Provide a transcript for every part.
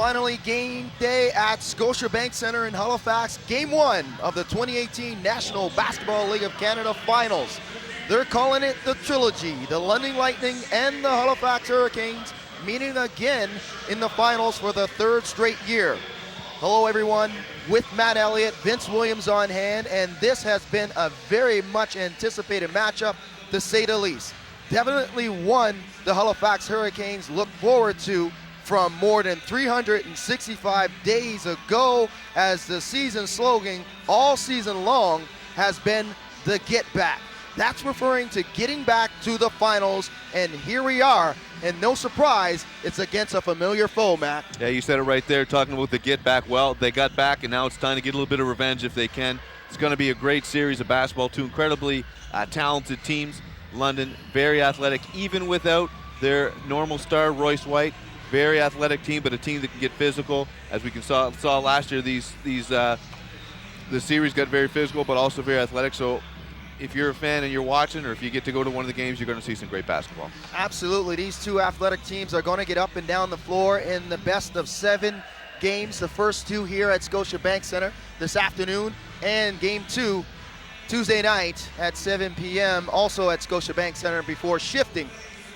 finally game day at Scotiabank Centre in Halifax. Game 1 of the 2018 National Basketball League of Canada Finals. They're calling it the Trilogy. The London Lightning and the Halifax Hurricanes meeting again in the finals for the third straight year. Hello everyone, with Matt Elliott, Vince Williams on hand, and this has been a very much anticipated matchup, to say the least. Definitely one the Halifax Hurricanes look forward to from more than 365 days ago, as the season slogan all season long has been the get back. That's referring to getting back to the finals, and here we are, and no surprise, it's against a familiar foe, Matt. Yeah, you said it right there, talking about the get back. Well, they got back, and now it's time to get a little bit of revenge if they can. It's going to be a great series of basketball, two incredibly talented teams. London, very athletic, even without their normal star, Royce White. Very athletic team, but a team that can get physical. As we saw last year, the series got very physical, but also very athletic. So if you're a fan and you're watching, or if you get to go to one of the games, you're going to see some great basketball. Absolutely. These two athletic teams are going to get up and down the floor in the best of 7 games. The first 2 here at Scotiabank Centre this afternoon, and game 2 Tuesday night at 7 p.m. also at Scotiabank Centre, before shifting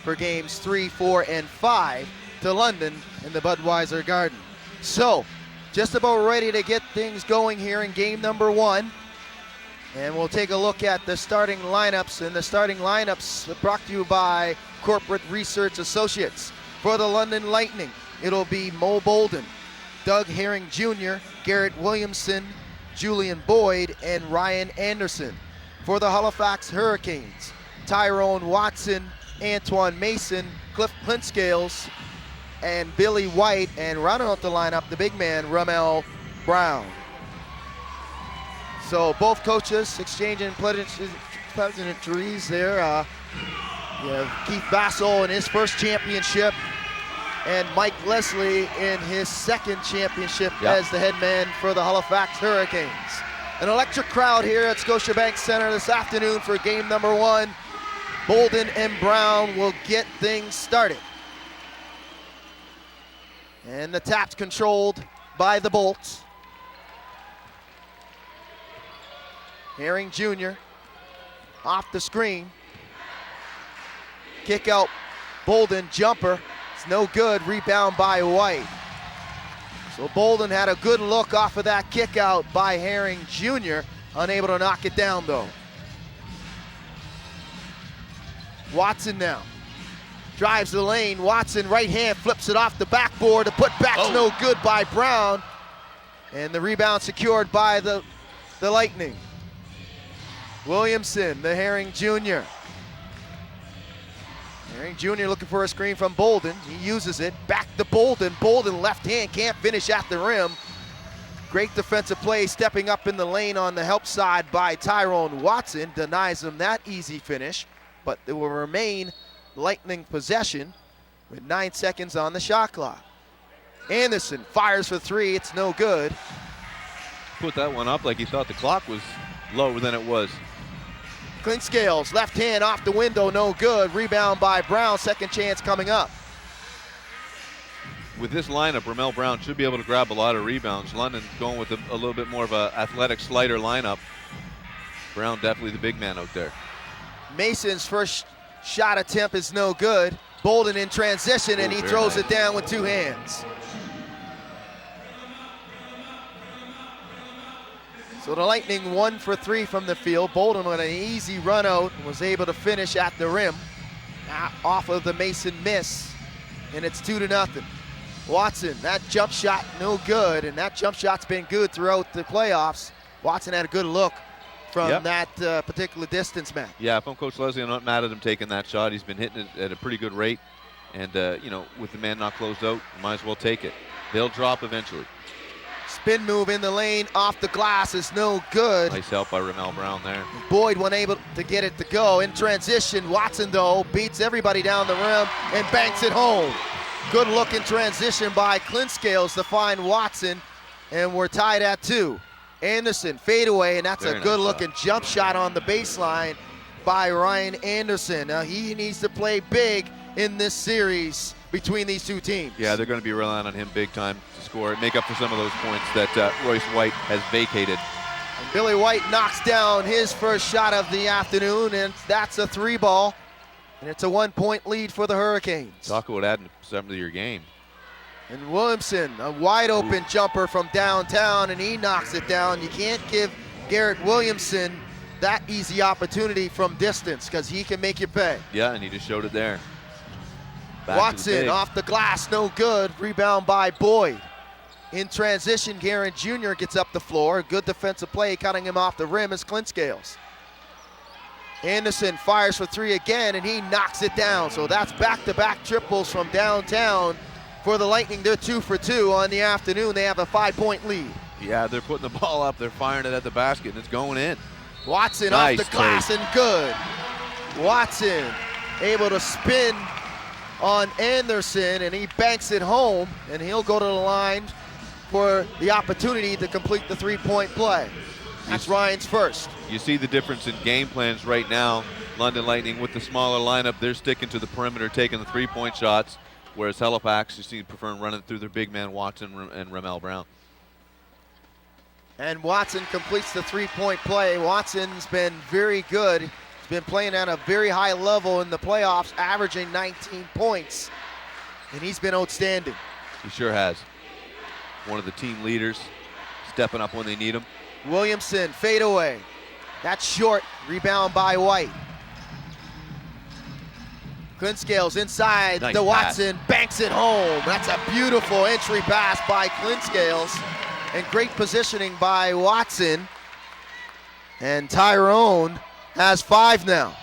for games 3, 4, and 5 to London in the Budweiser Garden. So, just about ready to get things going here in game number 1. And we'll take a look at the starting lineups, and the starting lineups brought to you by Corporate Research Associates. For the London Lightning, it'll be Mo Bolden, Doug Herring Jr., Garrett Williamson, Julian Boyd, and Ryan Anderson. For the Halifax Hurricanes, Tyrone Watson, Antoine Mason, Cliff Clintscales, and Billy White, and rounding out the lineup, the big man, Ramel Brown. So both coaches exchanging pleasantries there. You have Keith Bassel in his first championship, and Mike Leslie in his second championship as the head man for the Halifax Hurricanes. An electric crowd here at Scotiabank Centre this afternoon for game number 1. Bolden and Brown will get things started. And the tap's controlled by the Bolts. Herring Jr. off the screen. Kick out, Bolden, jumper. It's no good, rebound by White. So Bolden had a good look off of that kick out by Herring Jr. Unable to knock it down though. Watson now. Drives the lane, Watson right hand flips it off the backboard. The putback's no good by Brown. And the rebound secured by the Lightning. Williamson, the Herring Jr. Herring Jr. looking for a screen from Bolden. He uses it, back to Bolden. Bolden left hand, can't finish at the rim. Great defensive play, stepping up in the lane on the help side by Tyrone Watson. Denies him that easy finish, but it will remain Lightning possession with 9 seconds on the shot clock. Anderson fires for 3, it's no good. Put that one up like he thought the clock was lower than it was. Clintscales, left hand off the window, no good. Rebound by Brown, second chance coming up. With this lineup, Ramel Brown should be able to grab a lot of rebounds. London going with a little bit more of an athletic, slighter lineup. Brown definitely the big man out there. Mason's first shot attempt is no good. Bolden in transition, and he throws it down with 2 hands. So the Lightning 1 for 3 from the field. Bolden with an easy run out and was able to finish at the rim off of the Mason miss, and it's 2-0. Watson, that jump shot no good, and that jump shot's been good throughout the playoffs. Watson had a good look from that particular distance, man. Yeah, if I'm Coach Leslie, I'm not mad at him taking that shot. He's been hitting it at a pretty good rate, and you know, with the man not closed out, you might as well take it. They'll drop eventually. Spin move in the lane, off the glass is no good. Nice help by Ramel Brown there. Boyd unable to get it to go. In transition, Watson though beats everybody down the rim and banks it home. Good look in transition by Clintscales to find Watson, and we're tied at 2. Anderson fadeaway, and that's a good looking jump shot on the baseline by Ryan Anderson. Now he needs to play big in this series between these two teams. Yeah, they're going to be relying on him big time to score, make up for some of those points that Royce White has vacated. And Billy White knocks down his first shot of the afternoon, and that's a 3-ball. And it's a 1-point lead for the Hurricanes. Talk about adding something to your game. And Williamson, a wide open jumper from downtown, and he knocks it down. You can't give Garrett Williamson that easy opportunity from distance because he can make you pay. Yeah, and he just showed it there. Back Watson off the glass, no good. Rebound by Boyd. In transition, Guerin Jr. gets up the floor. Good defensive play, cutting him off the rim is Clint Scales. Anderson fires for 3 again, and he knocks it down. So that's back-to-back triples from downtown for the Lightning. They're 2 for 2 on the afternoon. They have a 5-point lead. Yeah, they're putting the ball up. They're firing it at the basket, and it's going in. Watson Nice off the glass and good. Watson able to spin on Anderson, and he banks it home, and he'll go to the line for the opportunity to complete the 3-point play. That's Ryan's first. You see the difference in game plans right now. London Lightning with the smaller lineup, they're sticking to the perimeter, taking the 3-point shots, whereas Halifax, you see, preferring running through their big man Watson and Ramel Brown. And Watson completes the 3-point play. Watson's been very good. He's been playing at a very high level in the playoffs, averaging 19 points, and he's been outstanding. He sure has. One of the team leaders, stepping up when they need him. Williamson, fadeaway. That's short, rebound by White. Clint Scales inside Nice to pass. Watson, banks it home. That's a beautiful entry pass by Clint Scales. And great positioning by Watson. And Tyrone has 5 now.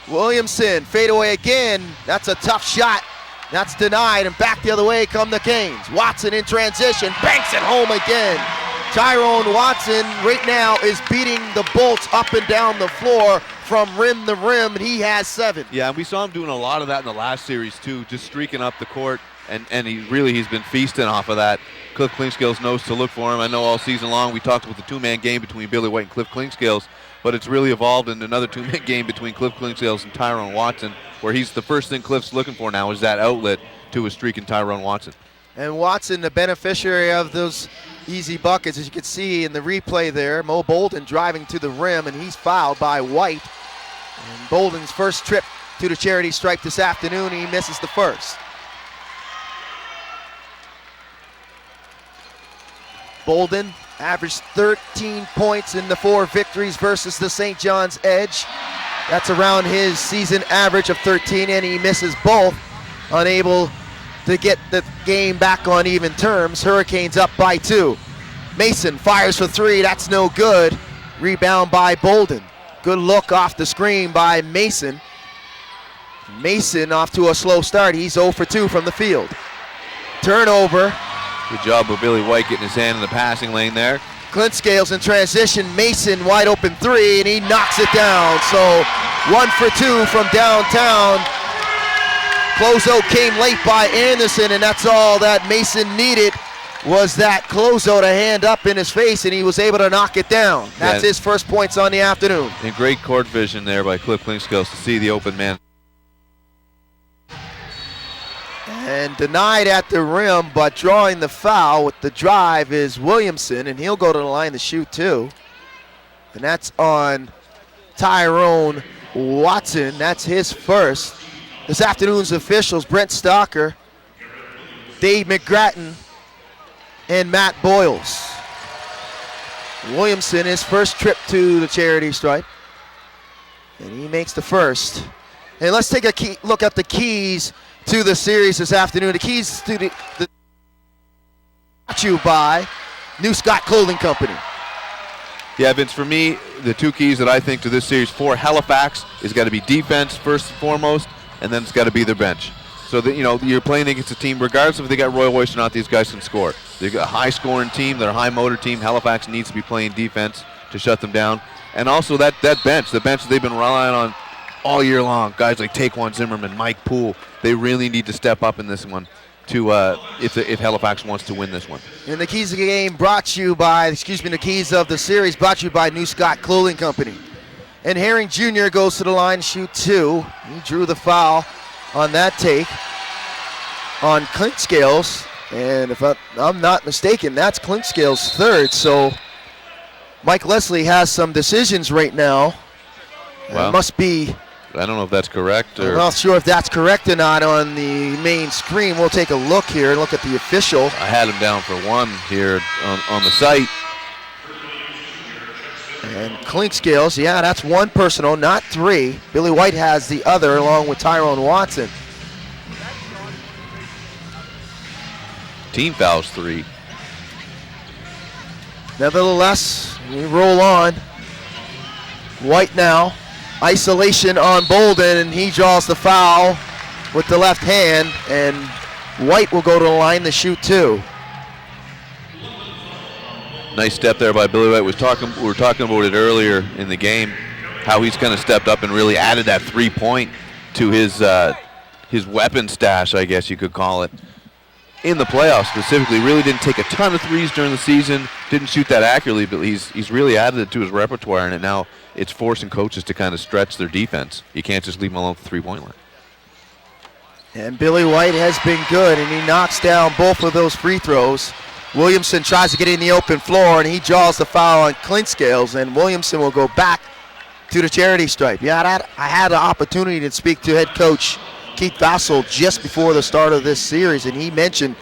Williamson, fadeaway again. That's a tough shot. That's denied, and back the other way come the Canes. Watson in transition, banks it home again. Tyrone Watson right now is beating the Bolts up and down the floor from rim to rim, and he has 7. Yeah, and we saw him doing a lot of that in the last series too, just streaking up the court, and he's been feasting off of that. Cliff Klingscales knows to look for him. I know all season long we talked about the 2-man game between Billy White and Cliff Klingscales, but it's really evolved into another 2-man game between Cliff Klingscales and Tyrone Watson, where he's the first thing Cliff's looking for now is that outlet to a streak in Tyrone Watson. And Watson, the beneficiary of those easy buckets, as you can see in the replay there. Mo Bolden driving to the rim, and he's fouled by White. And Bolden's first trip to the charity stripe this afternoon, he misses the first. Bolden averaged 13 points in the 4 victories versus the St. John's Edge. That's around his season average of 13, and he misses both, unable to get the game back on even terms. Hurricanes up by 2. Mason fires for 3, that's no good. Rebound by Bolden. Good look off the screen by Mason. Mason off to a slow start. He's 0 for 2 from the field. Turnover. Good job of Billy White getting his hand in the passing lane there. Clint Scales in transition. Mason wide open 3, and he knocks it down. So 1 for 2 from downtown. Closeout came late by Anderson, and that's all that Mason needed was that closeout, a hand up in his face, and he was able to knock it down. That's his first points on the afternoon. And great court vision there by Cliff Klingscales to see the open man. And denied at the rim, but drawing the foul with the drive is Williamson, and he'll go to the line to shoot too. And that's on Tyrone Watson. That's his first. This afternoon's officials, Brent Stalker, Dave McGrattan, and Matt Boyles. Williamson, his first trip to the charity stripe, and he makes the first. And let's take a look at the keys to the series this afternoon. The keys to the brought to you by New Scott Clothing Company. Yeah, Vince, for me, the 2 keys that I think to this series for Halifax is got to be defense first and foremost, and then it's got to be their bench. So that, you're playing against a team, regardless if they got Roy Royce or not, these guys can score. They've got a high-scoring team. They're a high-motor team. Halifax needs to be playing defense to shut them down. And also that bench, the bench that they've been relying on all year long, guys like Taquan Zimmerman, Mike Poole, they really need to step up in this one to if Halifax wants to win this one. And the keys of the game brought to you by, the keys of the series brought to you by New Scott Clothing Company. And Herring Jr. goes to the line, shoot 2. He drew the foul on that take. on Clinkscales, and if I'm not mistaken, that's Clinkscales' third. So Mike Leslie has some decisions right now. Well, it must be. I don't know if that's correct. Or I'm not sure if that's correct or not on the main screen. We'll take a look here and look at the official. I had him down for 1 here on the site. And Clinkscales, yeah, that's 1 personal, not 3. Billy White has the other along with Tyrone Watson. Team fouls 3. Nevertheless, we roll on. White now, isolation on Bolden, and he draws the foul with the left hand, and White will go to the line to shoot 2. Nice step there by Billy White. We were talking about it earlier in the game, how he's kind of stepped up and really added that 3-point to his weapon stash, I guess you could call it. In the playoffs specifically, really didn't take a ton of threes during the season, didn't shoot that accurately, but he's really added it to his repertoire, and now it's forcing coaches to kind of stretch their defense. You can't just leave them alone at the 3-point line. And Billy White has been good, and he knocks down both of those free throws. Williamson tries to get in the open floor, and he draws the foul on Clinkscales, and Williamson will go back to the charity stripe. Yeah, I had an opportunity to speak to head coach Keith Vassell just before the start of this series, and he mentioned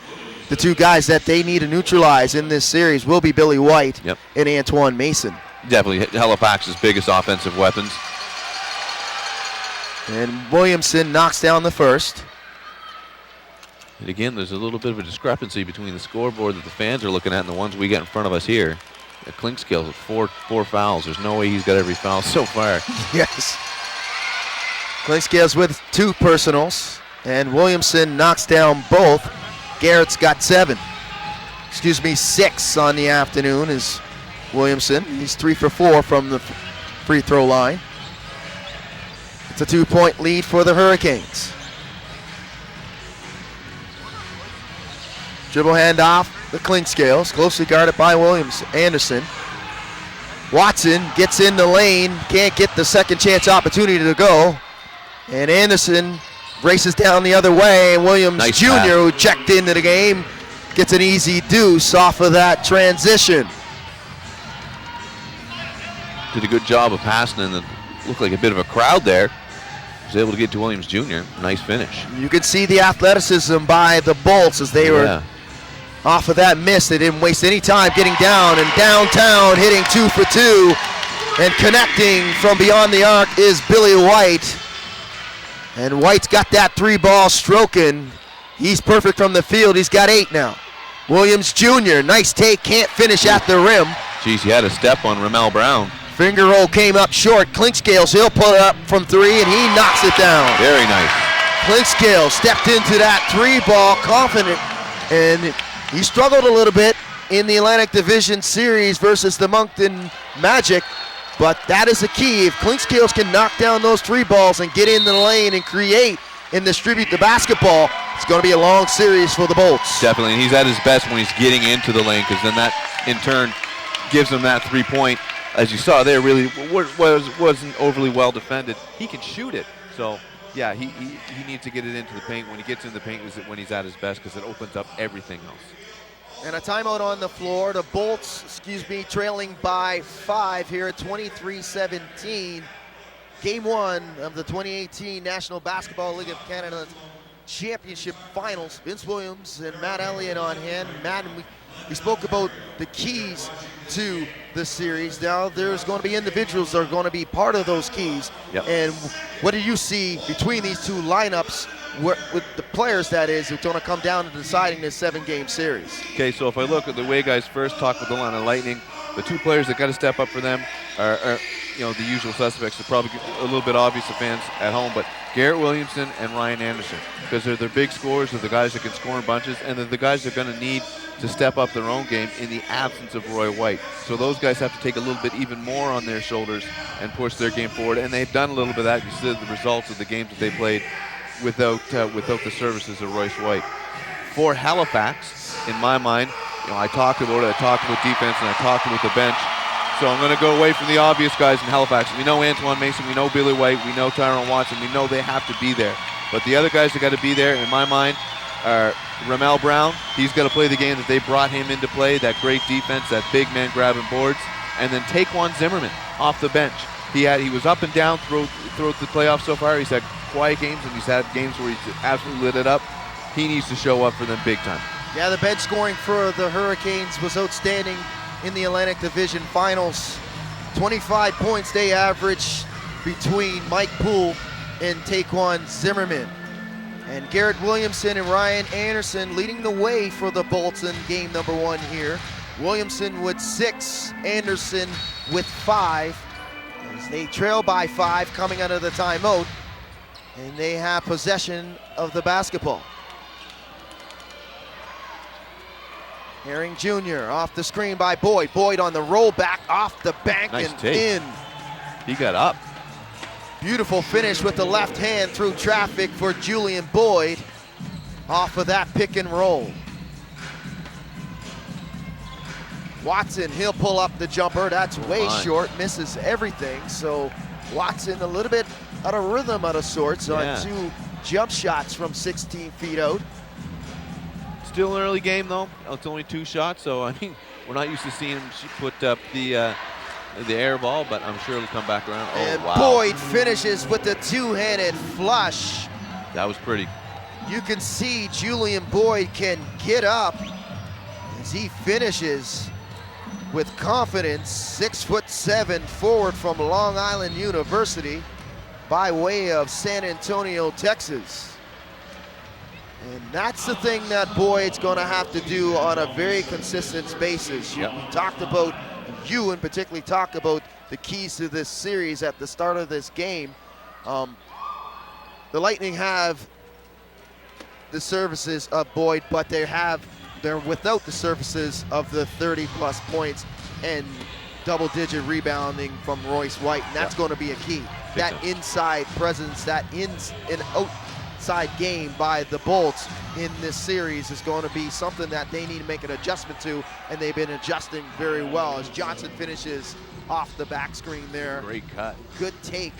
the 2 guys that they need to neutralize in this series will be Billy White and Antoine Mason. Definitely Halifax's biggest offensive weapons. And Williamson knocks down the first. And again, there's a little bit of a discrepancy between the scoreboard that the fans are looking at and the ones we get in front of us here. Clinkscales with four fouls. There's no way he's got every foul so far. Yes. Clinkscales with 2 personals, and Williamson knocks down both. Garrett's got 6 on the afternoon is Williamson. He's 3 for 4 from the free throw line. It's a 2-point lead for the Hurricanes. Dribble handoff, the Clinkscales, closely guarded by Anderson. Watson gets in the lane, can't get the second chance opportunity to go. And Anderson races down the other way, and Williams nice Jr., pass. who checked into the game, gets an easy deuce off of that transition. Did a good job of passing, and looked like a bit of a crowd there. Was able to get to Williams Jr. Nice finish. You can see the athleticism by the Bolts as they were off of that miss. They didn't waste any time getting down, and downtown hitting 2 for 2, and connecting from beyond the arc is Billy White. And White's got that 3-ball stroking. He's perfect from the field. He's got 8 now. Williams Jr., nice take, can't finish at the rim. Geez, he had a step on Ramel Brown. Finger roll came up short. Clinkscales, he'll put it up from 3, and he knocks it down. Very nice. Clinkscales stepped into that 3-ball confident, and he struggled a little bit in the Atlantic Division Series versus the Moncton Magic, but that is the key. If Clinkscales can knock down those 3 balls and get in the lane and create and distribute the basketball, it's going to be a long series for the Bolts. Definitely, and he's at his best when he's getting into the lane, because then that, in turn, gives him that 3-point. As you saw there, really wasn't overly well defended. He can shoot it, so yeah, he needs to get it into the paint. When he gets into the paint is when he's at his best, because it opens up everything else. And a timeout on the floor. The Bolts, trailing by 5 here at 23-17. Game 1 of the 2018 National Basketball League of Canada Championship Finals. Vince Williams and Matt Elliott on hand. Matt, we spoke about the keys to the series. Now there's going to be individuals that are going to be part of those keys. Yep. And what do you see between these 2 lineups with the players, that is, it's going to come down to deciding this 7-game series? Okay, so if I look at the way guys first talk with the line of Lightning, the 2 players that got to step up for them are the usual suspects. They're probably a little bit obvious to fans at home, but Garrett Williamson and Ryan Anderson, because they're their big scorers, they're the guys that can score in bunches, and they're the guys that are going to need to step up their own game in the absence of Roy White. So those guys have to take a little bit even more on their shoulders and push their game forward, and they've done a little bit of that. You see the results of the games that they played without the services of Royce White. For Halifax, in my mind, I talked about defense, and I talked about the bench. So I'm going to go away from the obvious guys in Halifax. We know Antoine Mason, we know Billy White, we know Tyrone Watson, we know they have to be there. But the other guys that got to be there, in my mind, Ramel Brown, he's got to play the game that they brought him into play, that great defense, that big man grabbing boards. And then Taquan Zimmerman off the bench. He was up and down throughout the playoffs so far. He's had quiet games, and he's had games where he's absolutely lit it up. He needs to show up for them big time. Yeah, the bench scoring for the Hurricanes was outstanding in the Atlantic Division Finals. 25 points they averaged between Mike Poole and Taquan Zimmerman. And Garrett Williamson and Ryan Anderson leading the way for the Bolts in game number 1 here. Williamson with 6, Anderson with 5. As they trail by 5 coming out of the timeout. And they have possession of the basketball. Herring Jr. off the screen by Boyd. Boyd on the rollback off the bank nice and take. in. He got up. Beautiful finish with the left hand through traffic for Julian Boyd off of that pick and roll. Watson, he'll pull up the jumper. That's way short, misses everything. So Watson a little bit out of rhythm out of sorts on 2 jump shots from 16 feet out. Still an early game though. It's only 2 shots, so I mean we're not used to seeing him put up the air ball, but I'm sure it'll come back around. And wow. Boyd finishes with the 2-handed flush. That was pretty. You can see Julian Boyd can get up as he finishes with confidence. 6'7" forward from Long Island University by way of San Antonio, Texas. And that's the thing that Boyd's going to have to do on a very consistent basis. You talked about, you in particular talked about the keys to this series at the start of this game. The Lightning have the services of Boyd, but they're without the services of the 30-plus points and double-digit rebounding from Royce White, and that's going to be a key. That inside presence, that outside game by the Bolts in this series is going to be something that they need to make an adjustment to, and they've been adjusting very well as Johnson finishes off the back screen there. Great cut. Good take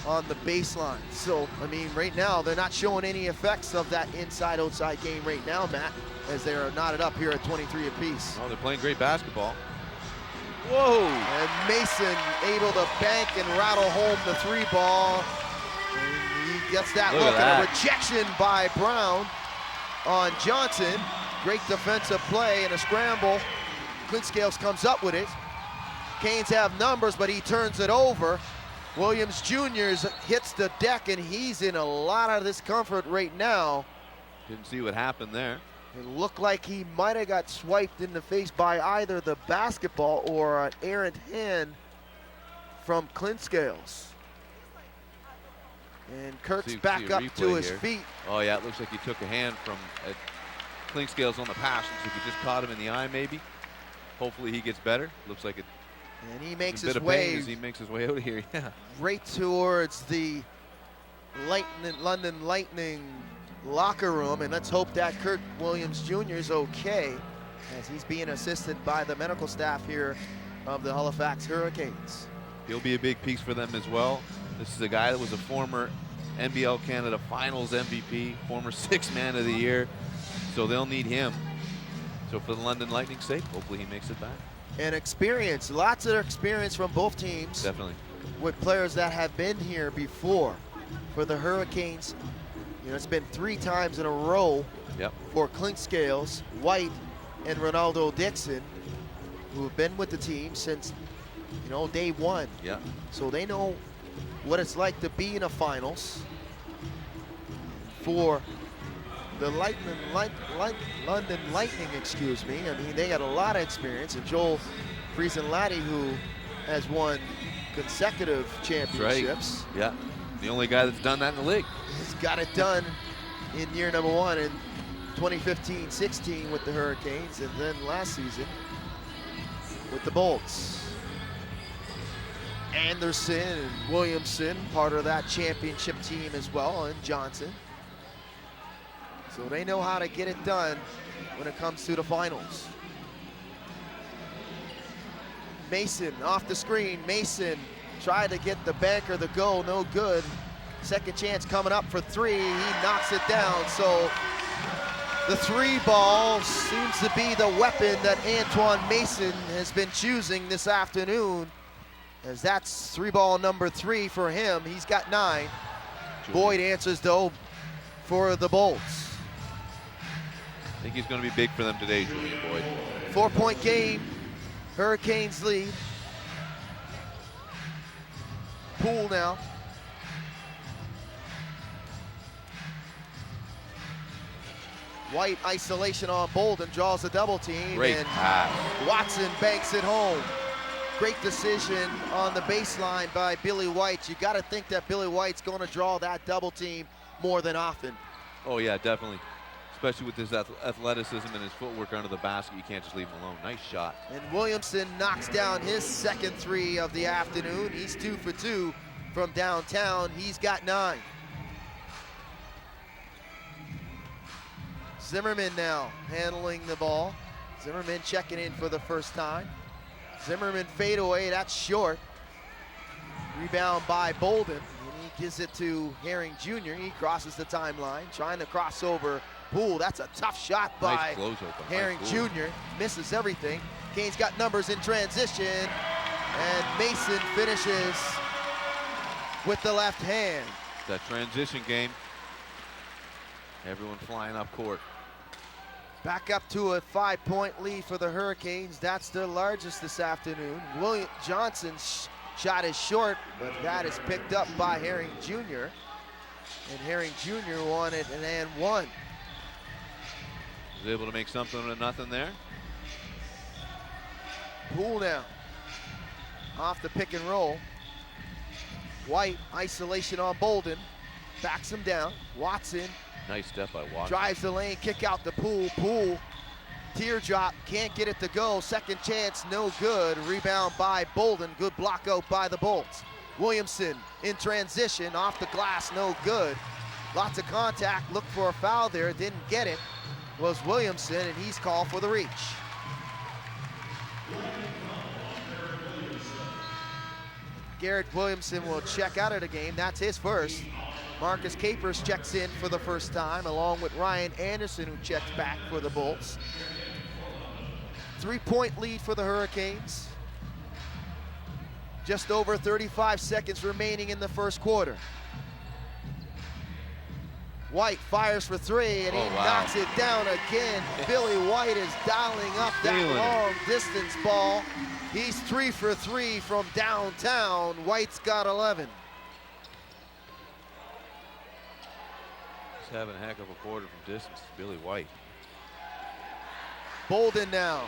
on the baseline. So, I mean, right now, they're not showing any effects of that inside-outside game right now, Matt, as they are knotted up here at 23 apiece. Oh, they're playing great basketball. Whoa! And Mason able to bank and rattle home the 3-ball. And he gets that look and a rejection by Brown on Johnson. Great defensive play and a scramble. Clint Scales comes up with it. Canes have numbers, but he turns it over. Williams Jr. hits the deck, and he's in a lot of discomfort right now. Didn't see what happened there. It looked like he might have got swiped in the face by either the basketball or an errant hand from Clint Scales. And Kirk's back up to his feet. Oh yeah, it looks like he took a hand from Clint Scales on the pass. Looks like he just caught him in the eye maybe. Hopefully he gets better. Looks like it. And he makes his way. As he makes his way out of here. Yeah. Right towards the London Lightning locker room, and let's hope that Kirk Williams Jr. is okay as he's being assisted by the medical staff here of the Halifax Hurricanes. He'll be a big piece for them as well. This is a guy that was a former NBL Canada Finals MVP, former 6th Man of the Year, so they'll need him. So for the London Lightning's sake, hopefully he makes it back. And experience, lots of experience from both teams. Definitely. With players that have been here before. For the Hurricanes, you know, it's been 3 times in a row for Clint Scales, White, and Ronaldo Dixon, who have been with the team since, you know, day 1. Yeah. So they know what it's like to be in a finals. For the London Lightning, excuse me, I mean, they got a lot of experience. And Joel Friesenlatte, who has won consecutive championships. Right. Yeah, the only guy that's done that in the league. He's got it done in year number 1 in 2015-16 with the Hurricanes, and then last season with the Bolts. Anderson and Williamson, part of that championship team as well, and Johnson. So they know how to get it done when it comes to the finals. Mason off the screen. Mason tried to get the banker to go, no good. Second chance coming up for 3, he knocks it down. So The three ball seems to be the weapon that Antoine Mason has been choosing this afternoon, as that's three ball number 3 for him. He's got 9. Boyd answers though for the Bolts. I think he's going to be big for them today, Julian Boyd. 4-point game, Hurricanes lead. Poole now. White isolation on Bolden, draws a double team. Great and pass. Watson banks it home. Great decision on the baseline by Billy White. You got to think that Billy White's going to draw that double team more than often. Oh yeah, definitely. Especially with his athleticism and his footwork under the basket, you can't just leave him alone. Nice shot. And Williamson knocks down his second 3 of the afternoon. He's 2 for 2 from downtown. He's got 9. Zimmerman now handling the ball. Zimmerman checking in for the first time. Zimmerman fadeaway, that's short. Rebound by Bolden, and he gives it to Herring Jr. He crosses the timeline, trying to cross over Poole. That's a tough shot by Nice close open. Herring Jr. Misses everything. Canes got numbers in transition, and Mason finishes with the left hand. That transition game, everyone flying up court. Back up to a 5-point lead for the Hurricanes. That's their largest this afternoon. William Johnson's shot is short, but that is picked up by Herring Jr. And Herring Jr. wanted an and 1. Was able to make something of nothing there. Poole now, off the pick and roll. White, isolation on Bolden, backs him down. Watson Nice step by Watson. drives the lane, kick out the Poole. Poole, teardrop, can't get it to go. Second chance, no good. Rebound by Bolden, good block out by the Bolts. Williamson in transition, off the glass, no good. Lots of contact, looked for a foul there, didn't get it. Was Williamson, and he's called for the reach. Garrett Williamson will check out of the game, that's his first. Marcus Capers checks in for the first time, along with Ryan Anderson, who checks back for the Bolts. 3-point lead for the Hurricanes. Just over 35 seconds remaining in the first quarter. White fires for 3, and he knocks it down again. Billy White is dialing up that long distance ball. He's 3 for 3 from downtown. White's got 11. He's having a heck of a quarter from distance, Billy White. Bolden now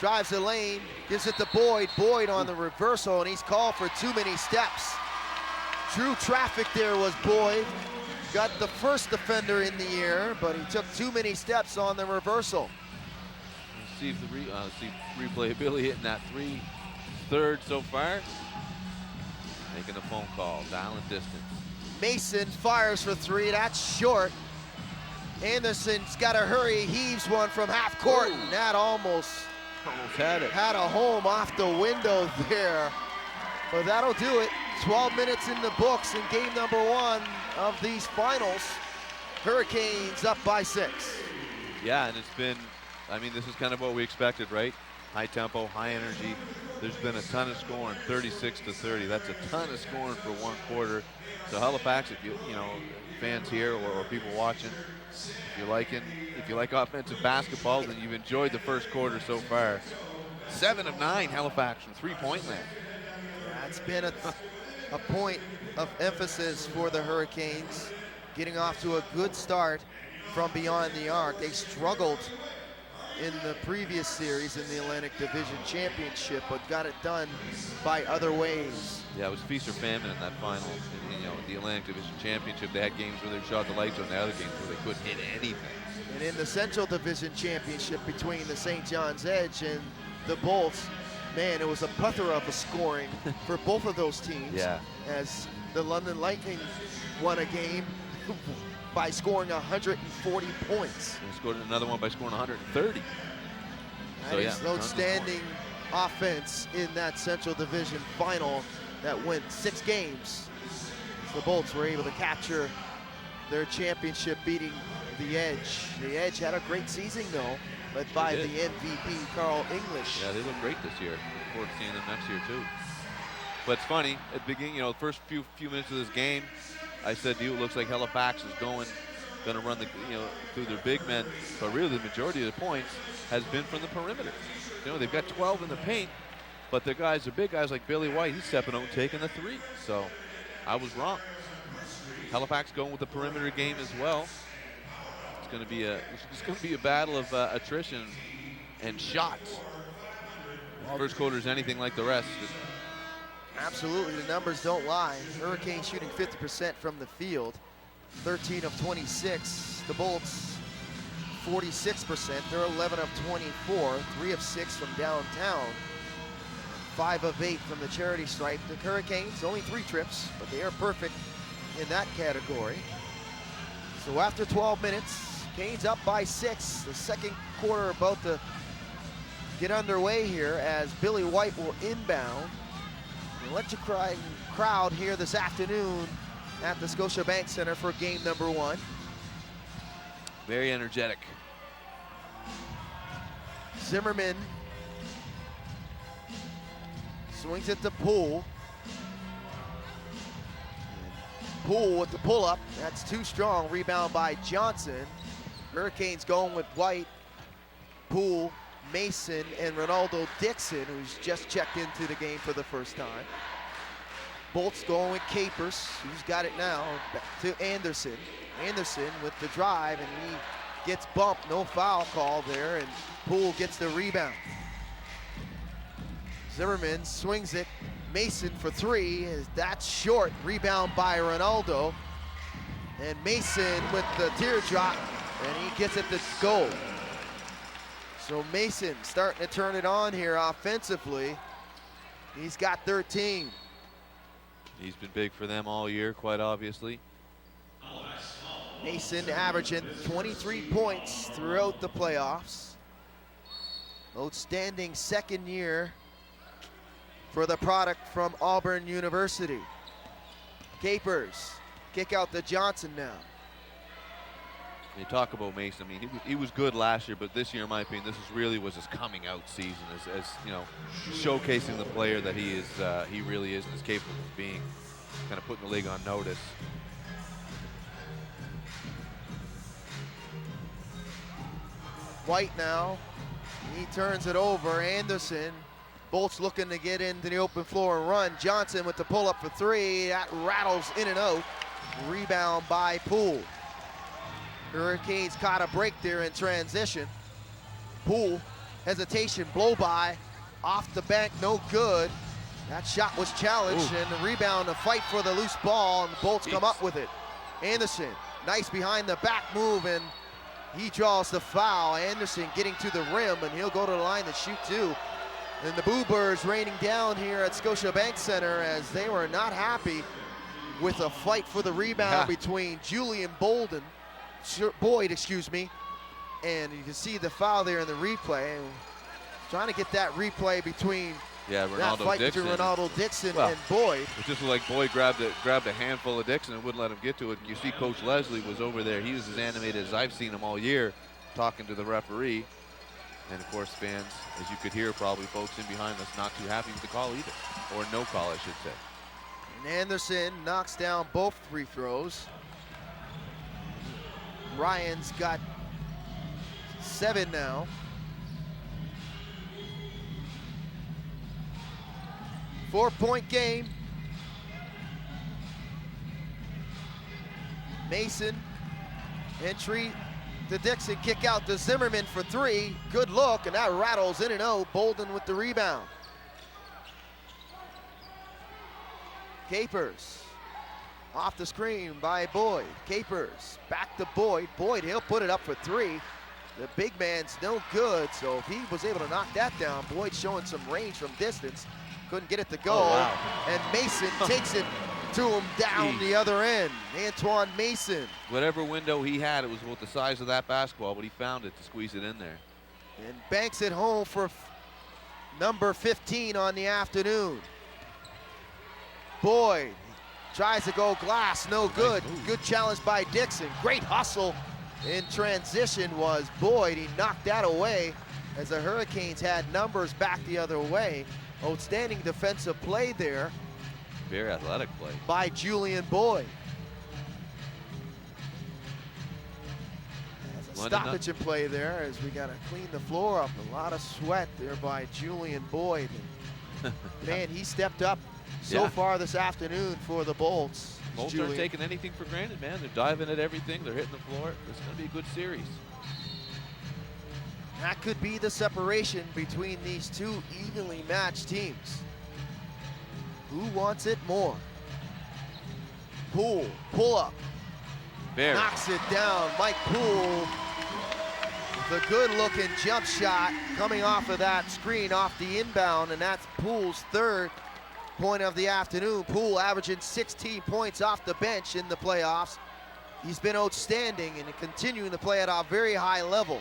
drives the lane, gives it to Boyd. Boyd on the reversal, and he's called for too many steps. Drew traffic there was Boyd. Got the first defender in the air, but he took too many steps on the reversal. Let's see if the replay Billy hitting that 3/3 so far. Making a phone call, dialing distance. Mason fires for 3, that's short. Anderson's got to hurry, heaves one from half court, and that almost had it. Had a home off the window there. But that'll do it. 12 minutes in the books in game number 1 of these finals. Hurricanes up by 6. Yeah, and it's been, I mean, this is kind of what we expected, right? High tempo, high energy. There's been a ton of scoring, 36-30. That's a ton of scoring for one quarter. So Halifax, if you know, fans here or people watching, if you like offensive basketball, then you've enjoyed the first quarter so far. 7 of 9 Halifax from 3-point land. That's been a point of emphasis for the Hurricanes, getting off to a good start from beyond the arc. They struggled in the previous series in the Atlantic Division Championship, but got it done by other ways. Yeah, it was feast or famine in that final. You know, the Atlantic Division Championship, they had games where they shot the lights on, the other games where they couldn't hit anything. And in the Central Division Championship between the St. John's Edge and the Bolts, man, it was a plethora of scoring for both of those teams. Yeah. As the London Lightning won a game by scoring 140 points. And scored another one by scoring 130. That is outstanding offense in that Central Division final that went 6 games. The Bolts were able to capture their championship, beating the Edge. The Edge had a great season, though, led by the MVP, Carl English. Yeah, they look great this year. Look forward to seeing them next year, too. But it's funny, at the beginning, the first few minutes of this game, I said to you, it looks like Halifax is going to run through their big men, but really the majority of the points has been from the perimeter. They've got 12 in the paint, but the big guys like Billy White, he's stepping out and taking the three. So I was wrong. Halifax going with the perimeter game as well. It's going to be a battle of attrition and shots. First quarter is anything like the rest. Absolutely, the numbers don't lie. Hurricanes shooting 50% from the field, 13 of 26. The Bolts, 46%. They're 11 of 24, 3 of 6 from downtown, 5 of 8 from the charity stripe. The Hurricanes, only 3 trips, but they are perfect in that category. So after 12 minutes, Canes up by 6. The second quarter about to get underway here as Billy White will inbound. An electric crowd here this afternoon at the Scotiabank Center for game number 1. Very energetic. Zimmerman swings it to Poole. Poole with the pull-up. That's too strong. Rebound by Johnson. Hurricanes going with White, Poole, Mason, and Ronaldo Dixon, who's just checked into the game for the first time. Bolts going with Capers, who's got it now, back to Anderson. Anderson with the drive, and he gets bumped. No foul call there, and Poole gets the rebound. Zimmerman swings it. Mason for 3. That's short. Rebound by Ronaldo. And Mason with the teardrop, and he gets it to go. So Mason starting to turn it on here offensively. He's got 13. He's been big for them all year, quite obviously. Mason averaging 23 points throughout the playoffs. Outstanding second year for the product from Auburn University. Capers, kick out to Johnson now. You talk about Mason. I mean, he was good last year, but this year, in my opinion, this really was his coming out season, as showcasing the player that he is. He really is and is capable of being. Kind of putting the league on notice. White now, he turns it over. Anderson, Bolts looking to get into the open floor and run. Johnson with the pull-up for 3. That rattles in and out. Rebound by Poole. Hurricanes caught a break there in transition. Poole, hesitation, blow by, off the bank, no good. That shot was challenged. And the rebound, a fight for the loose ball, and the Bolts come up with it. Anderson, nice behind the back move, and he draws the foul. Anderson getting to the rim, and he'll go to the line to shoot 2. And the Boo Birds raining down here at Scotiabank Center as they were not happy with a fight for the rebound between Julian Boyd, and you can see the foul there in the replay. Trying to get that replay between that fight between Ronaldo Dixon and Boyd. It just looked like Boyd grabbed a handful of Dixon and wouldn't let him get to it. And you see Coach Leslie was over there. He was as animated as I've seen him all year, talking to the referee. And of course, fans, as you could hear, probably folks in behind us, not too happy with the call either, or no call, I should say. And Anderson knocks down both free throws. Ryan's got 7 now. Four-point game. Mason, entry to Dixon, kick out to Zimmerman for 3. Good look, and that rattles in and out. Bolden with the rebound. Capers, off the screen by Boyd. Capers, back to Boyd. Boyd, he'll put it up for 3. The big man's no good, so if he was able to knock that down, Boyd showing some range from distance. Couldn't get it to go. Oh, wow. And Mason takes it to him down the other end. Antoine Mason. Whatever window he had, it was about the size of that basketball, but he found it to squeeze it in there. And banks it home for number 15 on the afternoon. Boyd tries to go glass, no good. Good challenge by Dixon. Great hustle in transition was Boyd. He knocked that away as the Hurricanes had numbers back the other way. Outstanding defensive play there. Very athletic play. By Julian Boyd. As a stoppage in play there as we got to clean the floor up. A lot of sweat there by Julian Boyd. Man, he stepped up so far this afternoon for the Bolts. Bolts aren't taking anything for granted, man. They're diving at everything. They're hitting the floor. It's going to be a good series. That could be the separation between these two evenly matched teams. Who wants it more? Poole, pull up. Knocks it down. Mike Poole, the good-looking jump shot coming off of that screen off the inbound, and that's Poole's third point of the afternoon. Poole averaging 16 points off the bench in the playoffs. He's been outstanding and continuing to play at a very high level.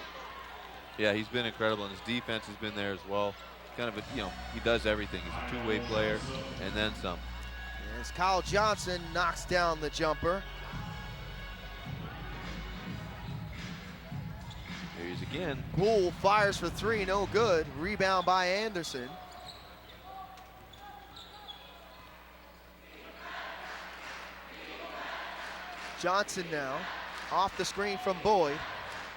Yeah, he's been incredible, and his defense has been there as well. Kind of a, he does everything. He's a two-way player, and then some. As Kyle Johnson knocks down the jumper. Here he is again. Poole fires for three, no good. Rebound by Anderson. Johnson now, off the screen from Boyd,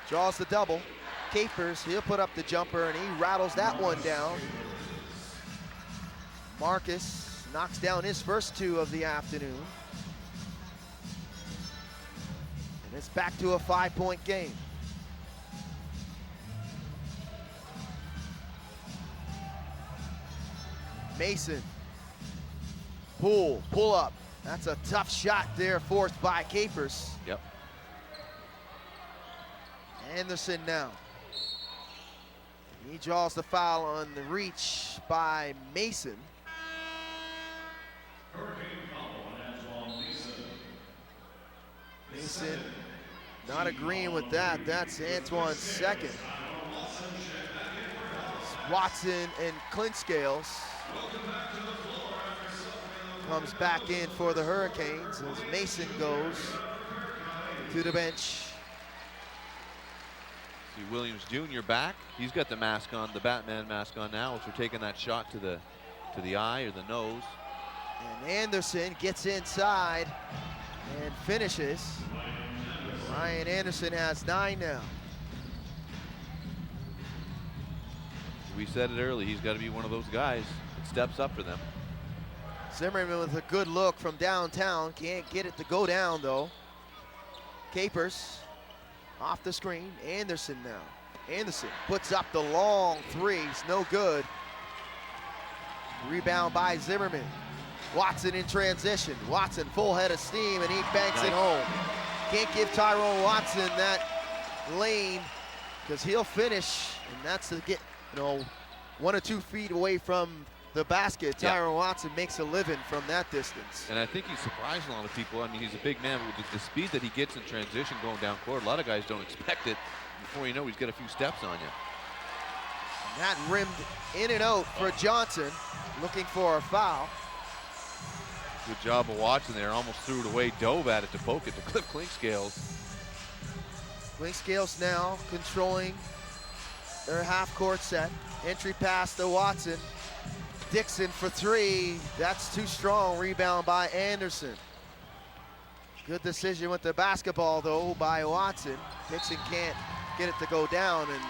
draws the double. Capers, he'll put up the jumper and he rattles that one down. Marcus knocks down his first two of the afternoon. And it's back to a 5-point game. Mason, Poole, pull up. That's a tough shot there forced by Capers. Yep. Anderson now. He draws the foul on the reach by Mason. Mason not agreeing with that. That's Antoine's second. Watson and Clinkscales comes back in for the Hurricanes as Mason goes to the bench. See Williams Jr. back. He's got the mask on, the Batman mask on now, as we're taking that shot to the eye or the nose. And Anderson gets inside and finishes. Ryan Anderson has 9 now. We said it early, he's got to be one of those guys that steps up for them. Zimmerman with a good look from downtown. Can't get it to go down though. Capers off the screen. Anderson now. Anderson puts up the long threes, no good. Rebound by Zimmerman. Watson in transition. Watson full head of steam and he banks it home. Can't give Tyrone Watson that lane because he'll finish, and that's to get 1 or 2 feet away from the basket. Tyrone Watson makes a living from that distance. And I think he's surprised a lot of people. I mean, he's a big man, but with the speed that he gets in transition going down court, a lot of guys don't expect it. Before you know, he's got a few steps on you. And that rimmed in and out for Johnson, looking for a foul. Good job of Watson there, almost threw it away, dove at it to poke it to Cliff Clinkscales. Clinkscales now controlling their half-court set. Entry pass to Watson. Dixon for 3, that's too strong. Rebound by Anderson. Good decision with the basketball though by Watson. Dixon can't get it to go down, and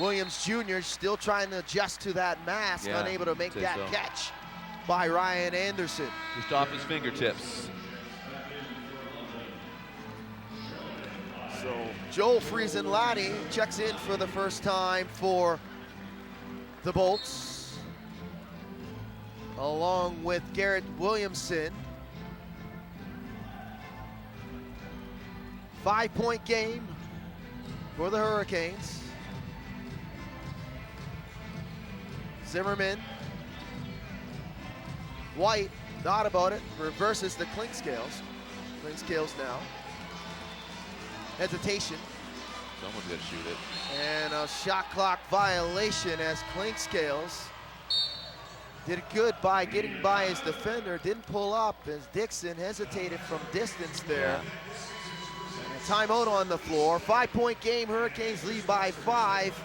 Williams Jr. still trying to adjust to that mask, unable to make that catch by Ryan Anderson. Just off his fingertips. So Joel Friesenlati checks in for the first time for the Bolts, along with Garrett Williamson. 5-point game for the Hurricanes. Zimmerman, White, thought about it, reverses the Clinkscales. Clinkscales now. Hesitation. Someone's got to shoot it. And a shot clock violation as Clinkscales did good by getting by his defender, didn't pull up as Dixon hesitated from distance there. And it's timeout on the floor. 5-point game, Hurricanes lead by 5.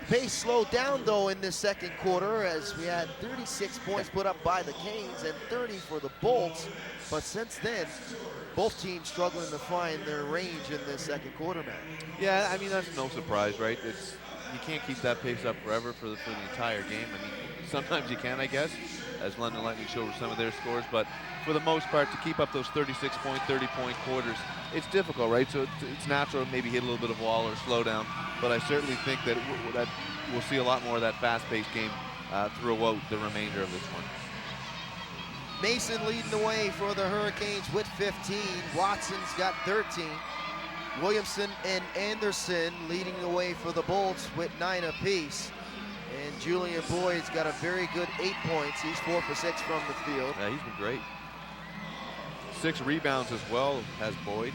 Pace slowed down though in this second quarter as we had 36 points put up by the Canes and 30 for the Bolts. But since then, both teams struggling to find their range in this second quarter, man. Yeah, I mean, that's no surprise, right? You can't keep that pace up forever for the entire game. I mean, sometimes you can, I guess, as London Lightning showed some of their scores, but for the most part, to keep up those 36-point, 30-point quarters, it's difficult, right? So it's natural to maybe hit a little bit of wall or slow down, but I certainly think that we'll see a lot more of that fast-paced game throughout the remainder of this one. Mason leading the way for the Hurricanes with 15. Watson's got 13. Williamson and Anderson leading the way for the Bolts with 9 apiece. And Julian Boyd's got a very good 8 points. He's 4 for 6 from the field. Yeah, he's been great. 6 rebounds as well has Boyd.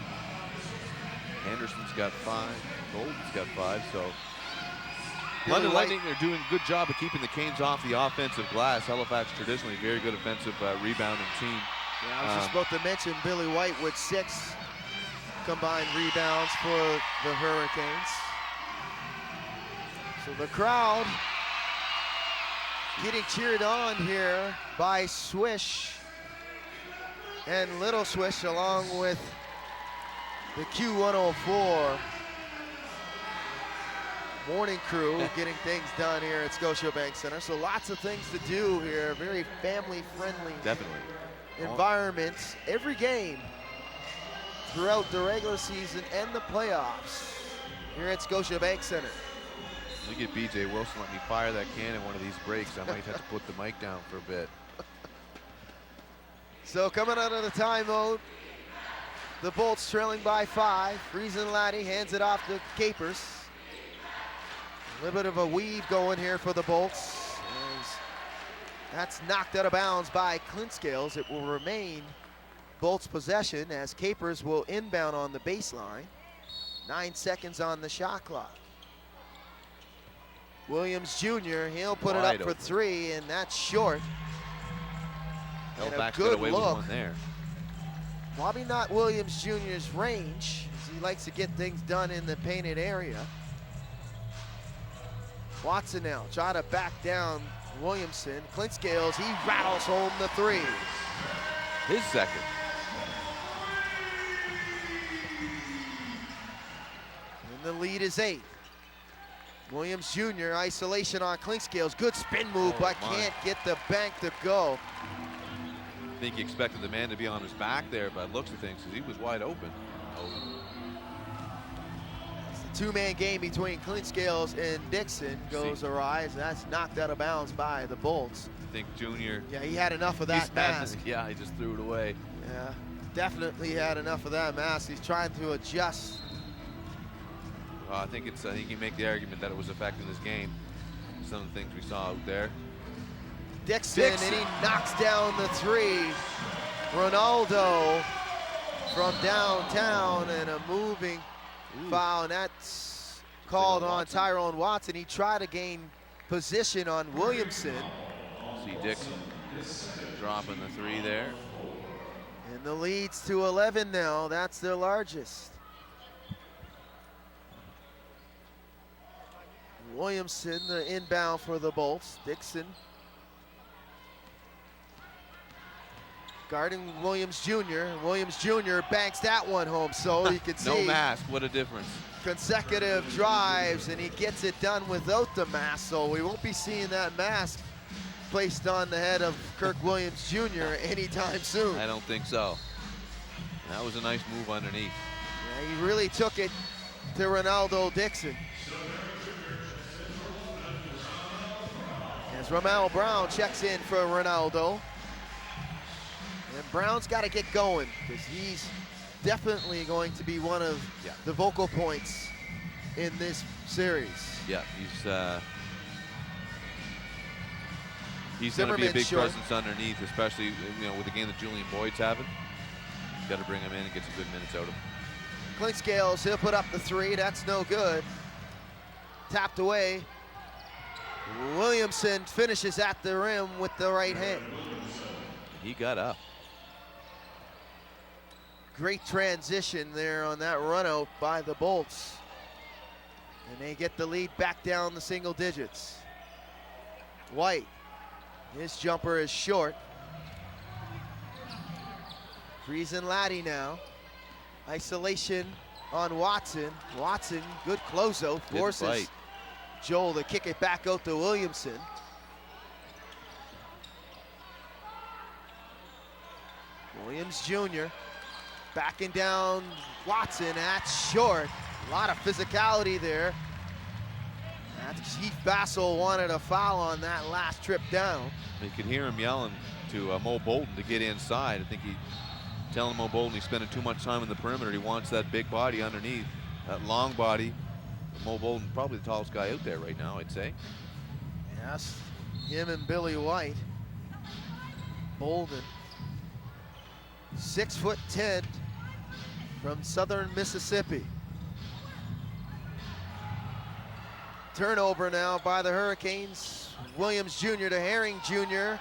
Anderson's got 5. Golden's got 5. So London Lightning are doing a good job of keeping the Canes off the offensive glass. Halifax traditionally a very good offensive rebounding team. Yeah, I was just about to mention Billy White with 6 combined rebounds for the Hurricanes. So the crowd getting cheered on here by Swish and Little Swish along with the Q104 morning crew getting things done here at Scotiabank Center. So lots of things to do here, very family-friendly environment. Every game throughout the regular season and the playoffs here at Scotiabank Center. Look at BJ Wilson, let me fire that cannon one of these breaks. I might have to put the mic down for a bit. So coming out of the timeout, the Bolts trailing by 5. Friesen Laddie hands it off to Capers. A little bit of a weave going here for the Bolts. As that's knocked out of bounds by Clintscales. It will remain Bolts possession as Capers will inbound on the baseline. 9 seconds on the shot clock. Williams Jr., he'll put it up for 3, and that's short. And a good look. There. Probably not Williams Jr.'s range, as he likes to get things done in the painted area. Watson now, try to back down Williamson. Clintscales, he rattles home the 3. His second. And the lead is 8. Williams Jr., isolation on Clintscales. Good spin move, but can't get the bank to go. I think he expected the man to be on his back there, by looks of things, because he was wide open. It's a 2-man game between Clintscales and Dixon goes awry, as that's knocked out of bounds by the Bolts. I think Junior. Yeah, he had enough of that mask. Yeah, he just threw it away. Yeah, definitely had enough of that mask. He's trying to adjust. I think you can make the argument that it was affecting this game. Some of the things we saw out there. Dixon, and he knocks down the 3. Ronaldo from downtown, and a moving foul, and that's called on Tyrone Watson. He tried to gain position on Williamson. See Dixon dropping the 3 there. And the lead's to 11 now. That's their largest. Williamson, the inbound for the Bolts. Dixon guarding Williams Jr. Williams Jr. banks that one home, so you can see. No mask, what a difference. Consecutive drives, and he gets it done without the mask, so we won't be seeing that mask placed on the head of Kirk Williams Jr. anytime soon. I don't think so. That was a nice move underneath. Yeah, he really took it to Ronaldo Dixon. As Ramel Brown checks in for Ronaldo. And Brown's got to get going, because he's definitely going to be one of the vocal points in this series. Yeah, he's going to be a big presence underneath, especially with the game that Julian Boyd's having. You've got to bring him in and get some good minutes out of him. Clintscales, he'll put up the 3. That's no good. Tapped away. Williamson finishes at the rim with the right hand. He got up. Great transition there on that run out by the Bolts. And they get the lead back down the single digits. White, his jumper is short. Friesen Laddie now. Isolation on Watson. Watson, good closeout, forces Joel to kick it back out to Williamson. Williams Jr. backing down Watson, that's short. A lot of physicality there. Chief Bassel wanted a foul on that last trip down. You could hear him yelling to Mo Bolton to get inside. I think he telling Mo Bolton he's spending too much time in the perimeter. He wants that big body underneath, that long body. Mo Bolton, probably the tallest guy out there right now, I'd say. Yes, him and Billy White. Bolden, 6'10" from Southern Mississippi. Turnover now by the Hurricanes. Williams Jr. to Herring Jr.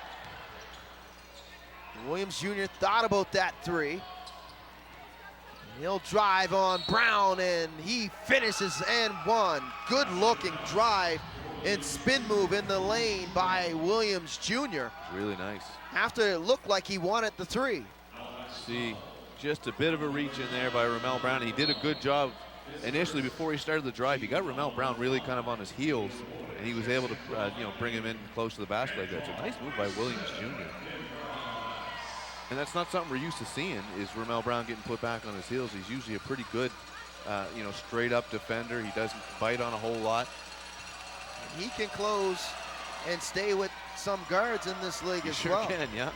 Williams Jr. thought about that three. He'll drive on Brown and he finishes and one. Good looking drive and spin move in the lane by Williams Jr. Really nice. After it looked like he wanted the three. See, just a bit of a reach in there by Ramel Brown. He did a good job initially before he started the drive. He got Ramel Brown really kind of on his heels, and he was able to bring him in close to the basket like that. So nice move by Williams Jr. And that's not something we're used to seeing, is Ramel Brown getting put back on his heels. He's usually a pretty good, straight up defender. He doesn't bite on a whole lot. He can close and stay with some guards in this league as well. Sure can, yeah.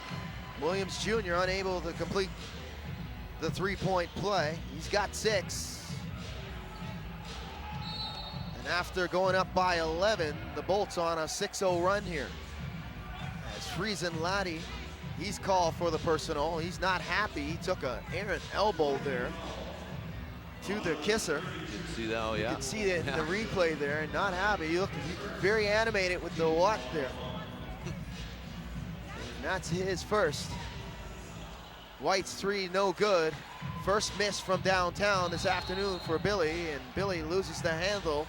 Williams Jr. unable to complete the three-point play. He's got 6. And after going up by 11, the Bolts on a 6-0 run here. As Friesen Laddie, he's called for the personal. He's not happy. He took an errant elbow there to the kisser. You can see that, oh yeah. You can see it in the replay there, and not happy. He looked very animated with the watch there. And that's his first. White's three, no good. First miss from downtown this afternoon for Billy, and Billy loses the handle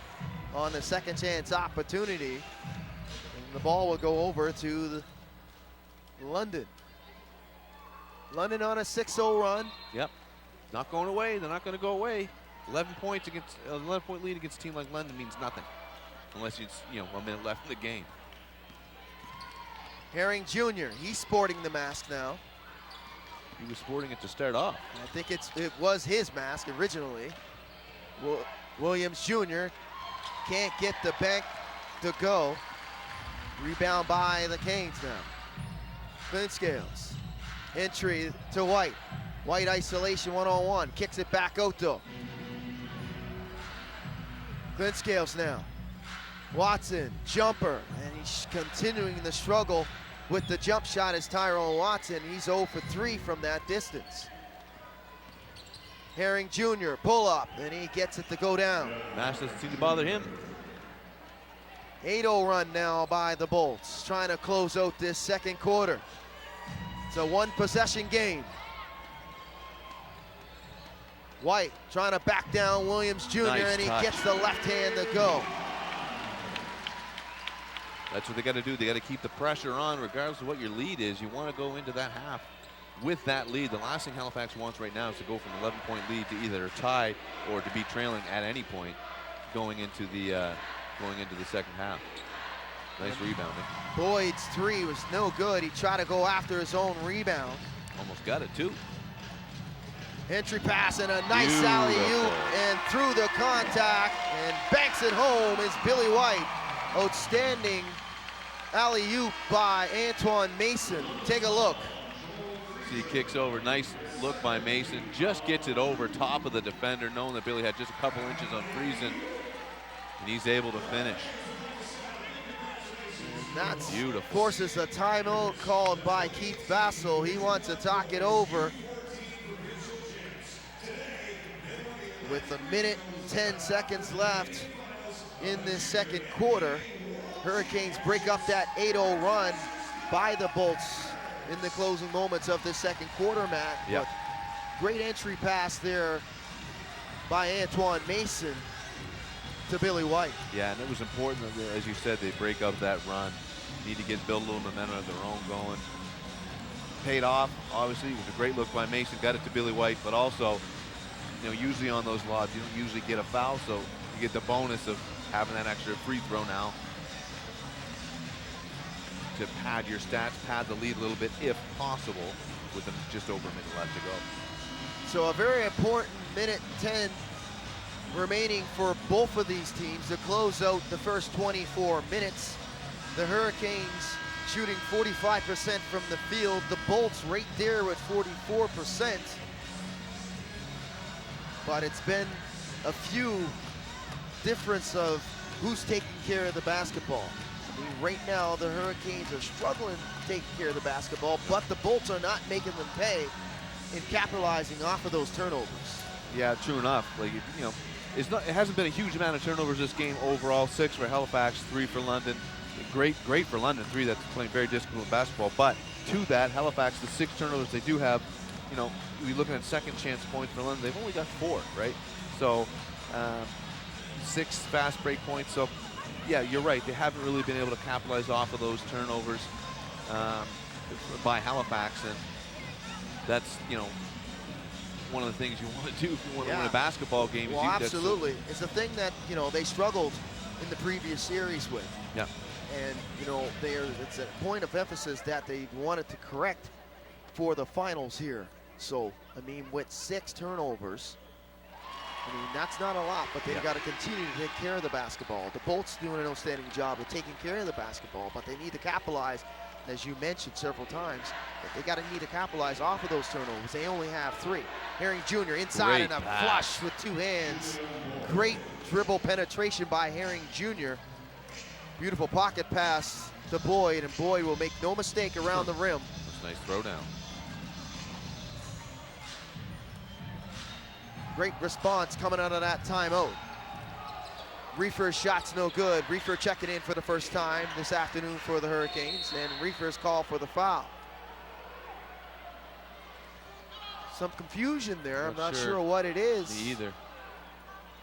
on the second chance opportunity. And the ball will go over to London. London on a 6-0 run. Yep, not going away. They're not going to go away. 11 points against 11-point lead against a team like London means nothing, unless it's 1 minute left in the game. Herring Jr. He's sporting the mask now. He was sporting it to start off. I think it was his mask originally. Williams Jr. can't get the bank to go. Rebound by the Canes now. Clint Scales. Entry to White. White isolation one-on-one. Kicks it back out though. Clint Scales now. Watson, jumper. And he's continuing the struggle with the jump shot as Tyrone Watson. He's 0 for 3 from that distance. Herring Jr. pull up, and he gets it to go down. Nash doesn't seem to bother him. 8-0 run now by the Bolts, trying to close out this second quarter. It's a one-possession game. White trying to back down Williams Jr. Nice and he touch. gets the left hand to go. That's what they got to do. They got to keep the pressure on regardless of what your lead is. You want to go into that half with that lead. The last thing Halifax wants right now is to go from an 11-point lead to either a tie or to be trailing at any point going into the second half. Nice rebounding. Boyd's three was no good. He tried to go after his own rebound. Almost got it too. Entry pass and a nice alley-oop and through the contact and banks it home is Billy White. Outstanding alley-oop by Antoine Mason. Take a look. See, he kicks over. Nice look by Mason. Just gets it over top of the defender, knowing that Billy had just a couple inches on Friesen, and he's able to finish. And that's beautiful. Forces a timeout called by Keith Bassel. He wants to talk it over. With 1 minute and 10 seconds left in this second quarter, Hurricanes break up that 8-0 run by the Bolts in the closing moments of the second quarter, Matt. Yep. But Great entry pass there by Antoine Mason to Billy White. Yeah, and it was important that, as you said, they break up that run. Need to build a little momentum of their own going. Paid off, obviously. It was a great look by Mason, got it to Billy White, but also, usually on those lobs, you don't usually get a foul, so you get the bonus of having that extra free throw now to pad your stats, pad the lead a little bit if possible, with just over a minute left to go. So a very important minute 10 remaining for both of these teams to close out the first 24 minutes. The Hurricanes shooting 45% from the field. The Bolts right there with 44%. But it's been a few difference of who's taking care of the basketball. I mean, right now the Hurricanes are struggling taking care of the basketball, but the Bolts are not making them pay in capitalizing off of those turnovers. Yeah, true enough. Like, it hasn't been a huge amount of turnovers this game overall. 6 for Halifax, 3 for London. Great for London, 3 that's playing very disciplined basketball. But to that, Halifax, the 6 turnovers they do have, we're looking at second chance points for London. They've only got 4, right? So 6 fast break points. So yeah, you're right. They haven't really been able to capitalize off of those turnovers by Halifax, and that's one of the things you want to do if you want to win a basketball game. Well, absolutely. It's a thing that they struggled in the previous series with. Yeah. And it's a point of emphasis that they wanted to correct for the finals here. So I mean, with 6 turnovers, I mean, that's not a lot, but they've got to continue to take care of the basketball. The Bolts doing an outstanding job of taking care of the basketball, but they need to capitalize, as you mentioned several times. They need to capitalize off of those turnovers. They only have 3. Herring Jr. inside and a flush with 2 hands. Great dribble penetration by Herring Jr. Beautiful pocket pass to Boyd, and Boyd will make no mistake around the rim. That's a nice throw down. Great response coming out of that timeout. Reefer's shot's no good. Reefer checking in for the first time this afternoon for the Hurricanes, and Reefer's call for the foul. Some confusion there. I'm not sure what it is. Me either.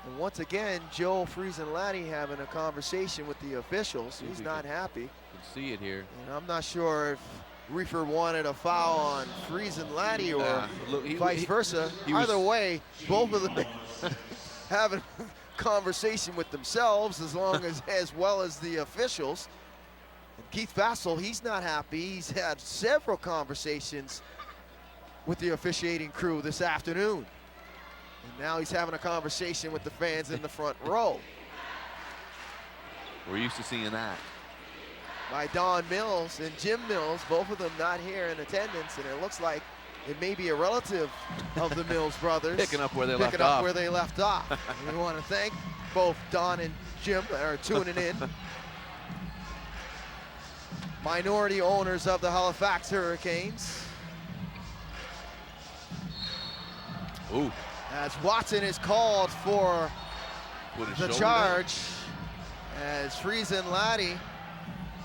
And once again, Joe Friesenlatte having a conversation with the officials. He's not happy. You can see it here. And I'm not sure if Reefer wanted a foul on Friesenlatte or vice versa. Either way, both of them having a conversation with themselves as well as the officials. And Keith Vassell, he's not happy. He's had several conversations with the officiating crew this afternoon. And now he's having a conversation with the fans in the front row. We're used to seeing that. By Don Mills and Jim Mills, both of them not here in attendance, and it looks like it may be a relative of the Mills brothers. Picking up where they left off. We want to thank both Don and Jim that are tuning in. Minority owners of the Halifax Hurricanes. Ooh. As Watson is called for the charge, as Friesenlatte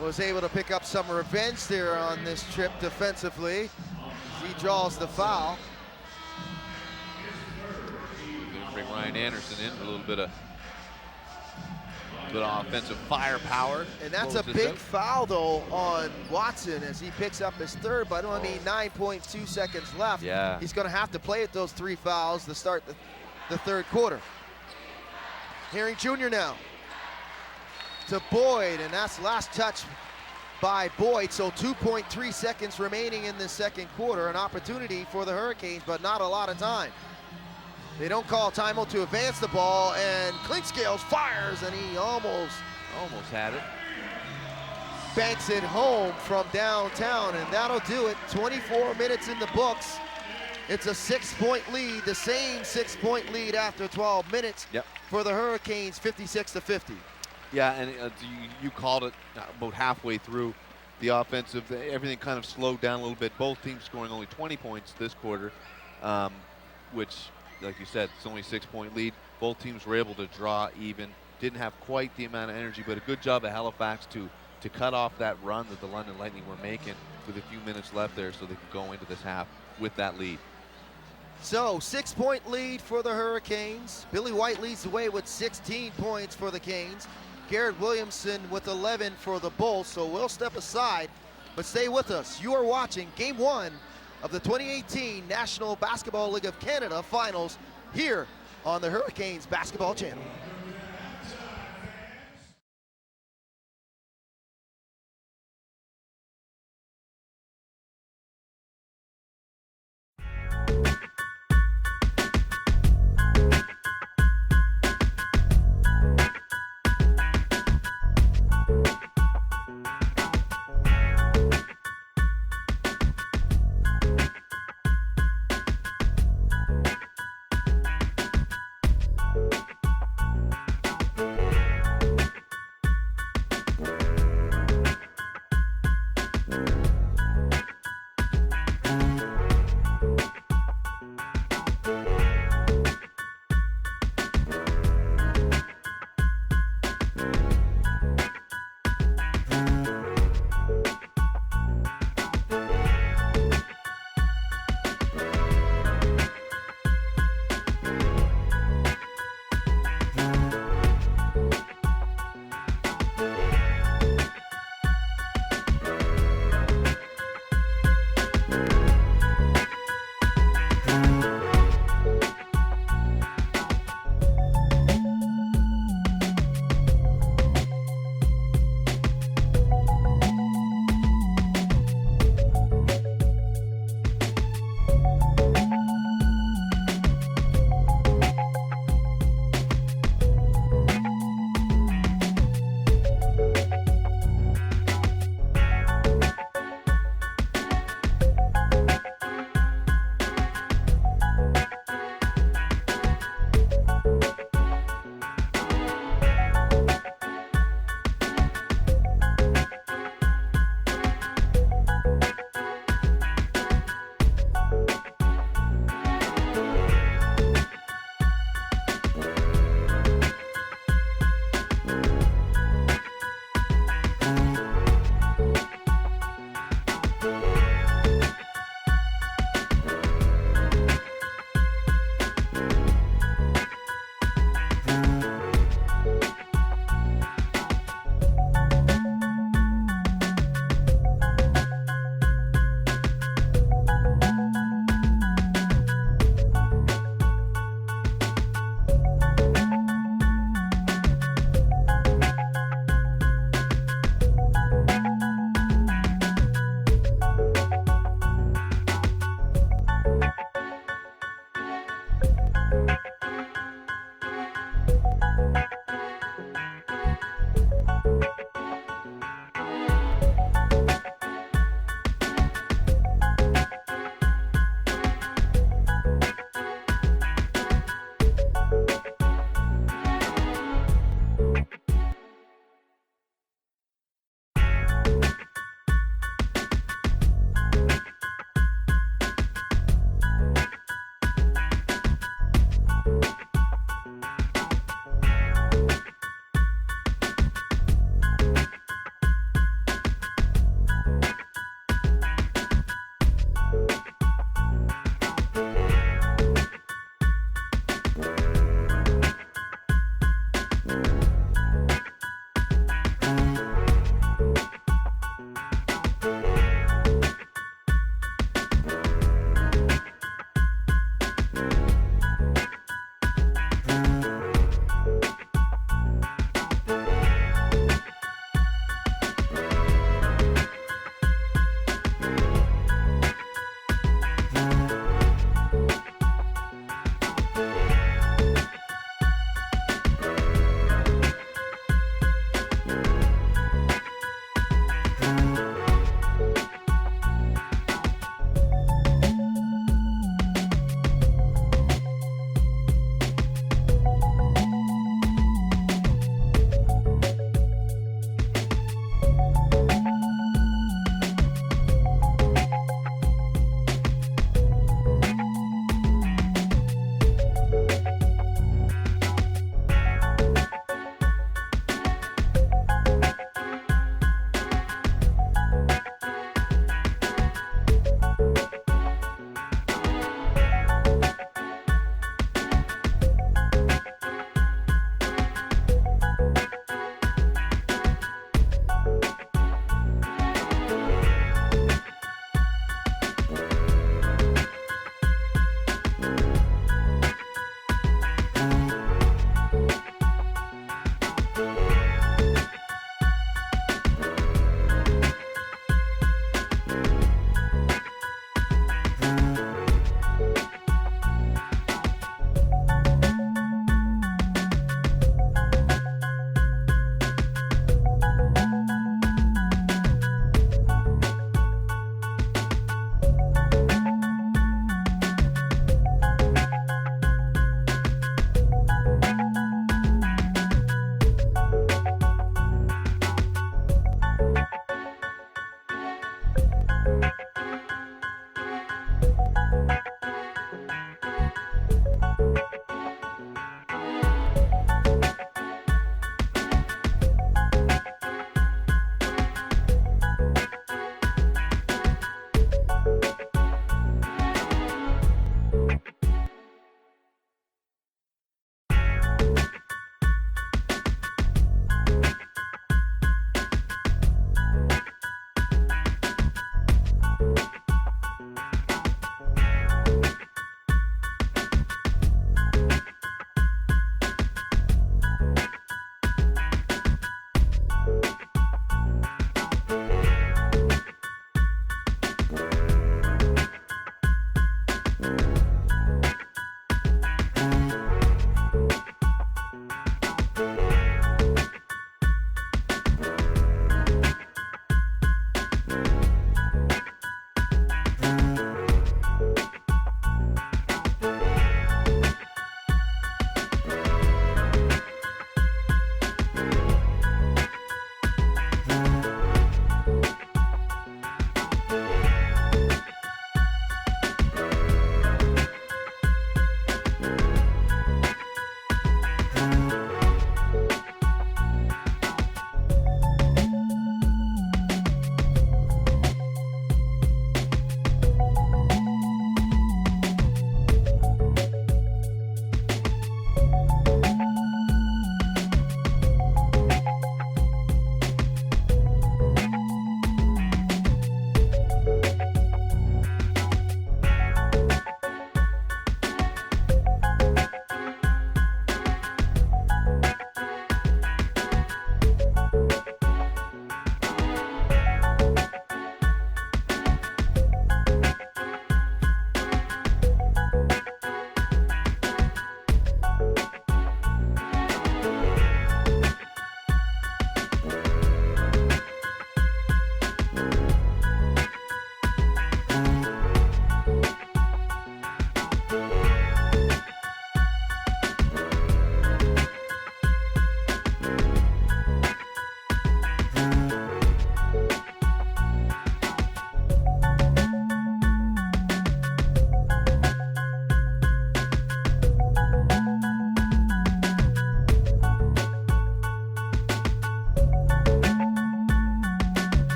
was able to pick up some revenge there on this trip defensively. He draws the foul. Gonna bring Ryan Anderson in for a little bit of offensive firepower. And that's a big foul though on Watson as he picks up his 3rd, but I mean 9.2 seconds left. Yeah. He's gonna have to play at those 3 fouls to start the 3rd quarter. Herring Jr. now to Boyd, and that's last touch by Boyd, so 2.3 seconds remaining in the 2nd quarter. An opportunity for the Hurricanes, but not a lot of time. They don't call timeout to advance the ball, and Clinkscales fires, and he almost had it. Banks it home from downtown, and that'll do it. 24 minutes in the books. It's a 6-point lead, the same 6-point lead after 12 minutes for the Hurricanes, 56-50. Yeah, and you called it about halfway through the offensive. Everything kind of slowed down a little bit. Both teams scoring only 20 points this quarter, which, like you said, it's only a 6-point lead. Both teams were able to draw even. Didn't have quite the amount of energy, but a good job at Halifax to cut off that run that the London Lightning were making with a few minutes left there so they could go into this half with that lead. So 6-point lead for the Hurricanes. Billy White leads the way with 16 points for the Canes. Garrett Williamson with 11 for the Bulls. So we'll step aside, but stay with us. You are watching Game 1 of the 2018 National Basketball League of Canada Finals here on the Hurricanes Basketball Channel.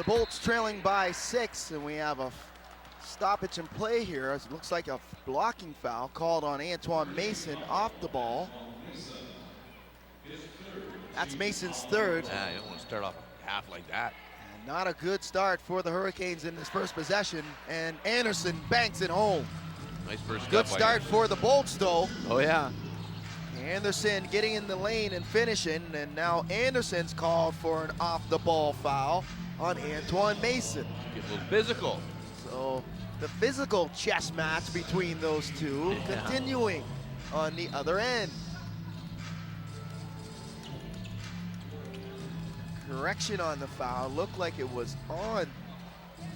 Bolts trailing by 6, and we have a stoppage in play here. It looks like a blocking foul called on Antoine Mason off the ball. That's Mason's third. Yeah, you don't want to start off half like that. And not a good start for the Hurricanes in this first possession, and Anderson banks it home. Nice first Good start for the Bolts, though. Oh, yeah. Anderson getting in the lane and finishing, and now Anderson's called for an off-the-ball foul on Antoine Mason. Get a little physical. So the physical chess match between those two continuing on the other end. Correction on the foul, looked like it was on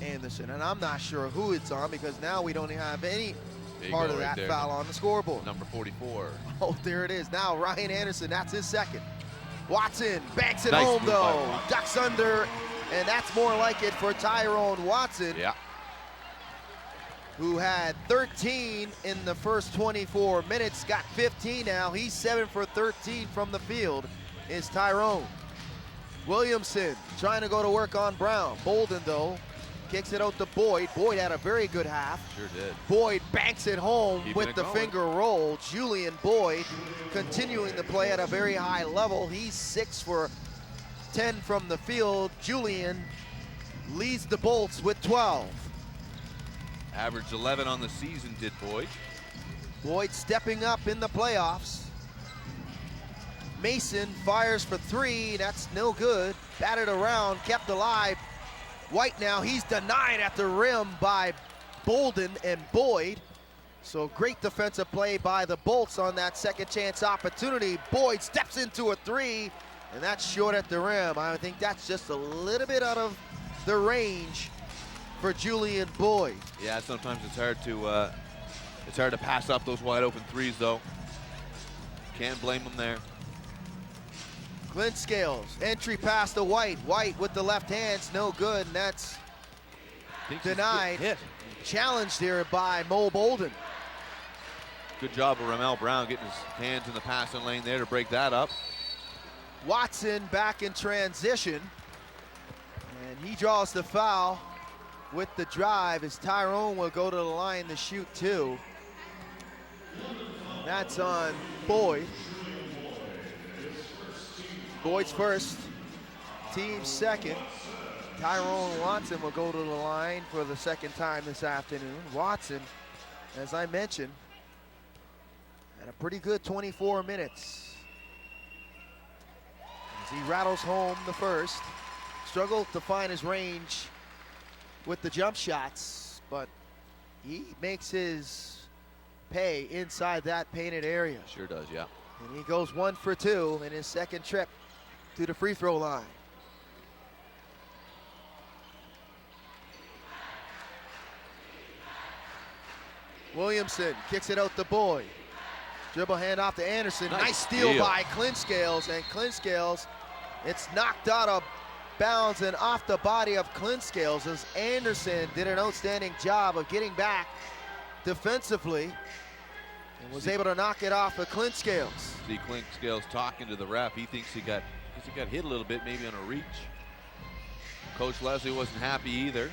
Anderson, and I'm not sure who it's on because now we don't have any part of that foul on the scoreboard. Number 44. Oh, there it is. Now Ryan Anderson, that's his second. Watson banks it home though, ducks under, and that's more like it for Tyrone Watson. Yeah. Who had 13 in the first 24 minutes, got 15 now. He's 7 for 13 from the field, is Tyrone. Williamson trying to go to work on Brown. Bolden, though, kicks it out to Boyd. Boyd had a very good half. Sure did. Boyd banks it home with the finger roll. Julian Boyd continuing to play at a very high level. He's 6 for 10 from the field. Julian leads the Bolts with 12. Averaged 11 on the season, did Boyd. Boyd stepping up in the playoffs. Mason fires for 3, that's no good. Batted around, kept alive. White now, he's denied at the rim by Bolden and Boyd. So great defensive play by the Bolts on that second chance opportunity. Boyd steps into a 3, and that's short at the rim. I think that's just a little bit out of the range for Julian Boyd. Yeah, sometimes it's hard to pass up those wide open threes though. Can't blame them there. Clint Scales, entry pass to White. White with the left hand's no good, and that's denied. Hit. Challenged here by Mo Bolden. Good job of Ramel Brown getting his hands in the passing lane there to break that up. Watson back in transition, and he draws the foul with the drive as Tyrone will go to the line to shoot 2. That's on Boyd. Boyd's first, team's second. Tyrone Watson will go to the line for the second time this afternoon. Watson, as I mentioned, had a pretty good 24 minutes. As he rattles home the first, struggled to find his range with the jump shots, but he makes his pay inside that painted area. Sure does, yeah. And he goes 1 for 2 in his second trip to the free throw line. Williamson kicks it out to Boyd. Dribble hand off to Anderson. Nice steal by Clint Scales, and Clint Scales, it's knocked out of bounds and off the body of Clinkscales as Anderson did an outstanding job of getting back defensively and was able to knock it off of Clinkscales. See Clinkscales talking to the ref. He thinks he got hit a little bit, maybe on a reach. Coach Leslie wasn't happy either.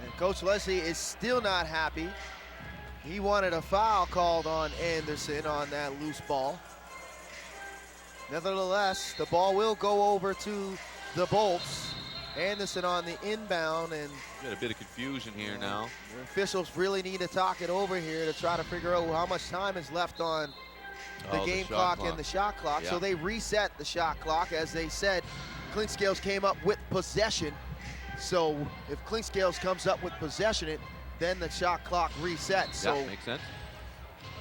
And Coach Leslie is still not happy. He wanted a foul called on Anderson on that loose ball. Nevertheless, the ball will go over to the Bolts. Anderson on the inbound, and got a bit of confusion here now. The officials really need to talk it over here to try to figure out how much time is left on the game clock and the shot clock. Yeah. So they reset the shot clock. As they said, Clinkscales came up with possession. So if Clinkscales comes up with possession, then the shot clock resets. So yeah, makes sense.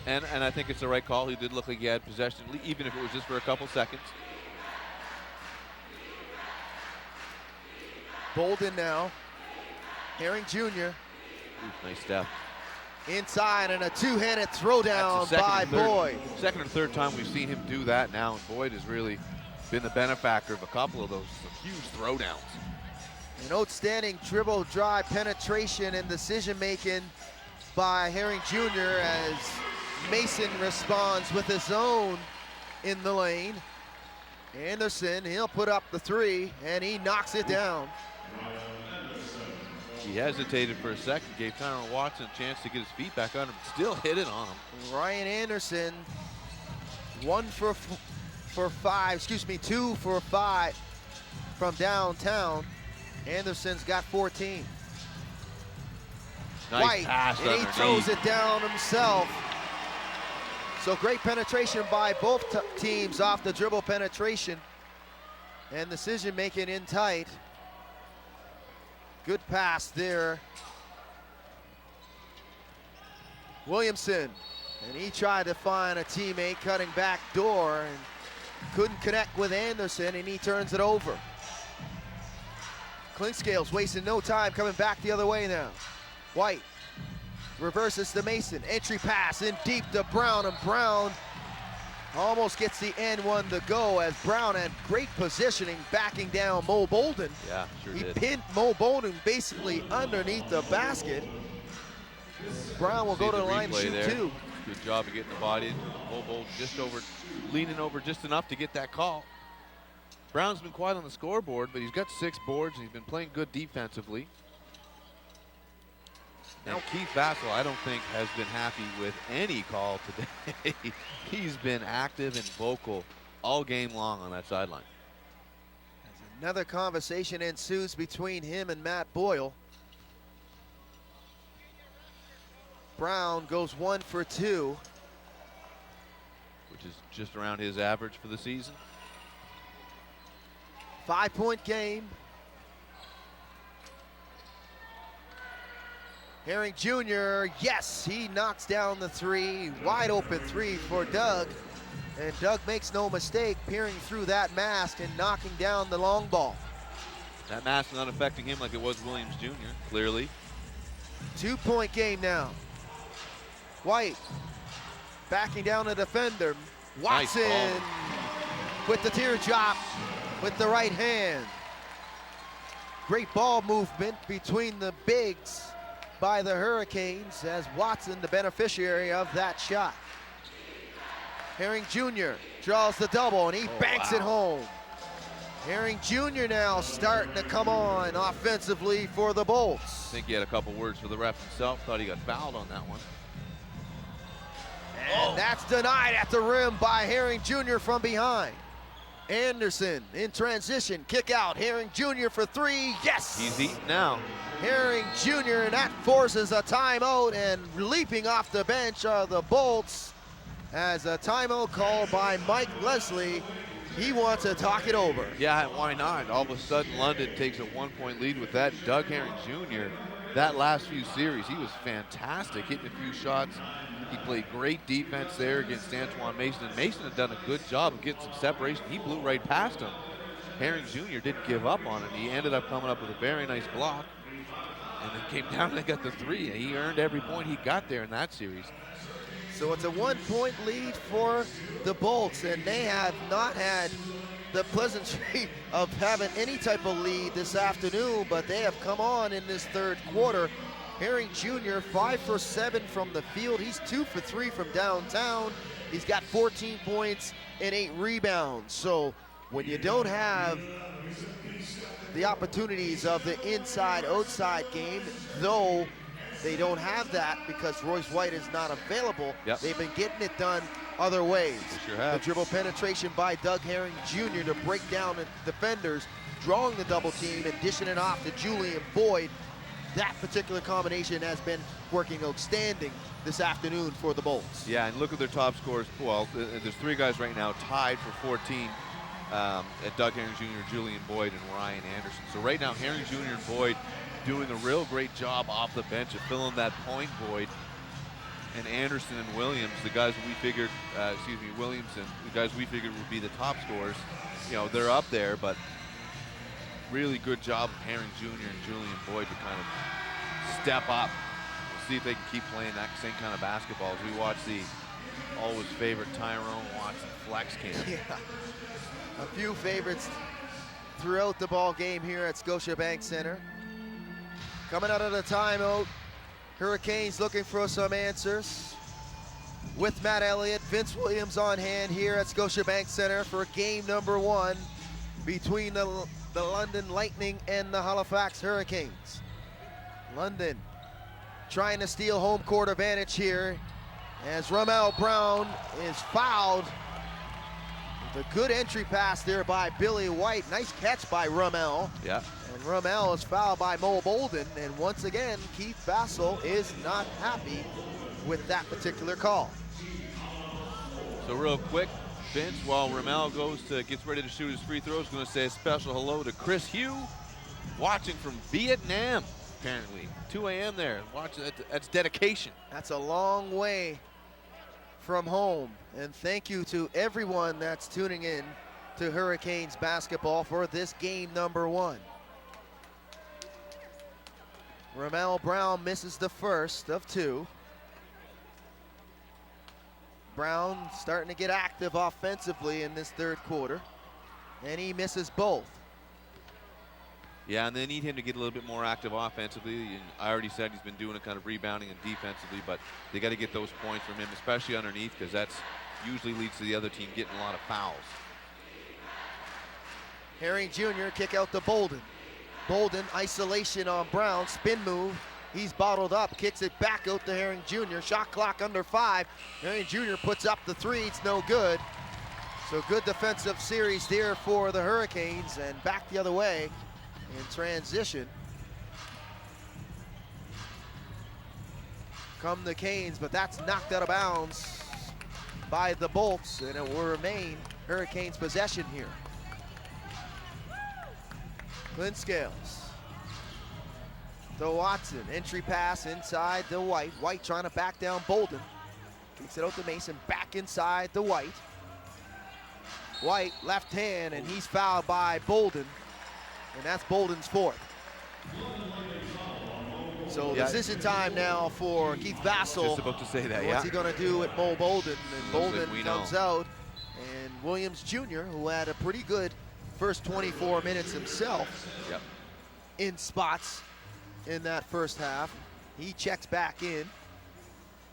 And I think it's the right call. He did look like he had possession, even if it was just for a couple seconds. Bolden now. Herring Jr. Ooh, nice step. Inside and a two-handed throwdown by Boyd. Second or third time we've seen him do that now, and Boyd has really been the benefactor of a couple of those huge throwdowns. An outstanding dribble drive penetration and decision making by Herring Jr. as Mason responds with his own in the lane. Anderson, he'll put up the three and he knocks it down. He hesitated for a second, gave Tyron Watson a chance to get his feet back on him, still hit it on him. Ryan Anderson, 2 for 5 from downtown. Anderson's got 14. Nice White, pass and he underneath. throws it down himself. So great penetration by both teams off the dribble penetration. And decision making in tight. Good pass there. Williamson, and he tried to find a teammate cutting back door and couldn't connect with Anderson, and he turns it over. Clinkscales wasting no time coming back the other way now. White reverses to Mason, entry pass in deep to Brown, and Brown almost gets the N1 to go as Brown had great positioning backing down Mo Bolden. Yeah, sure He did. pinned Mo Bolden basically underneath the basket. Brown will go to the line and shoot there. two. Good job of getting the body. Mo Bolden just leaning over just enough to get that call. Brown's been quiet on the scoreboard, but he's got 6 boards and he's been playing good defensively. Now Keith Vassell, I don't think, has been happy with any call today. He's been active and vocal all game long on that sideline. As another conversation ensues between him and Matt Boyle. Brown goes 1 for 2. Which is just around his average for the season. 5-point game. Herring Jr., yes, he knocks down the three. Wide open three for Doug. And Doug makes no mistake peering through that mask and knocking down the long ball. That mask not affecting him like it was Williams Jr., clearly. 2-point game now. White backing down the defender. Watson Nice with the teardrop with the right hand. Great ball movement between the bigs by the Hurricanes as Watson the beneficiary of that shot. Herring Jr. draws the double and he banks it home. Herring Jr. now starting to come on offensively for the Bolts. I think he had a couple words for the ref himself. Thought he got fouled on that one. And that's denied at the rim by Herring Jr. from behind. Anderson in transition, kick out. Herring Jr. for 3, yes! He's eating now. Herring Jr., and that forces a timeout, and leaping off the bench are the Bolts as a timeout called by Mike Leslie. He wants to talk it over. Yeah, why not? All of a sudden, London takes a 1-point lead with that. Doug Herring Jr., that last few series, he was fantastic, hitting a few shots. He played great defense there against Antoine Mason, and Mason had done a good job of getting some separation. He blew right past him. Herring Jr. didn't give up on it. He ended up coming up with a very nice block, and then came down and they got the 3. He earned every point he got there in that series. So it's a 1-point lead for the Bolts, and they have not had the pleasantry of having any type of lead this afternoon, but they have come on in this third quarter. Herring Jr., 5 for 7 from the field. He's 2 for 3 from downtown. He's got 14 points and 8 rebounds. So when you don't have the opportunities of the inside-outside game, though they don't have that because Royce White is not available, they've been getting it done other ways. They sure have. The dribble penetration by Doug Herring Jr. to break down the defenders, drawing the double team and dishing it off to Julian Boyd. That particular combination has been working outstanding this afternoon for the Bolts. Yeah, and look at their top scorers. Well, there's 3 guys right now tied for 14 at Doug Herring Jr., Julian Boyd, and Ryan Anderson. So right now, Herring Jr. and Boyd doing a real great job off the bench of filling that point void. And Anderson and Williams, the guys we figured, Williams and the guys we figured would be the top scorers, you know, they're up there, but really good job of Herring Jr. and Julian Boyd to kind of step up. We'll see if they can keep playing that same kind of basketball as we watch the always favorite Tyrone Watson flex camp. Yeah, a few favorites throughout the ball game here at Scotiabank Center. Coming out of the timeout, Hurricanes looking for some answers. With Matt Elliott, Vince Williams on hand here at Scotiabank Center for game number 1 between the London Lightning and the Halifax Hurricanes. London trying to steal home court advantage here as Ramel Brown is fouled. With a good entry pass there by Billy White. Nice catch by Ramel. Yeah. And Ramel is fouled by Mo Bolden. And once again, Keith Bassel is not happy with that particular call. So real quick, Vince, while Ramel gets ready to shoot his free throws, going to say a special hello to Chris Hugh, watching from Vietnam, apparently. 2 a.m. there. That's dedication. That's a long way from home. And thank you to everyone that's tuning in to Hurricanes basketball for this game number 1. Ramel Brown misses the first of 2. Brown starting to get active offensively in this third quarter, and he misses both. Yeah, and they need him to get a little bit more active offensively. And I already said he's been doing a kind of rebounding and defensively, but they got to get those points from him, especially underneath, because that's usually leads to the other team getting a lot of fouls. Herring Jr. kick out to Bolden. Bolden isolation on Brown, spin move. He's bottled up, kicks it back out to Herring Jr. Shot clock under 5. Herring Jr. puts up the 3, it's no good. So good defensive series there for the Hurricanes, and back the other way in transition. Come the Canes, but that's knocked out of bounds by the Bolts, and it will remain Hurricanes possession here. Clint Scales to Watson, entry pass inside to White. White trying to back down Bolden. Kicks it out to Mason, back inside to White. White, left hand, and he's fouled by Bolden. And that's Bolden's 4th. So decision time now for Keith Bassel. Just about to say that, What's he gonna do with Mo Bolden? And Bolden comes out. And Williams Jr., who had a pretty good first 24 minutes himself in spots in that first half. He checks back in.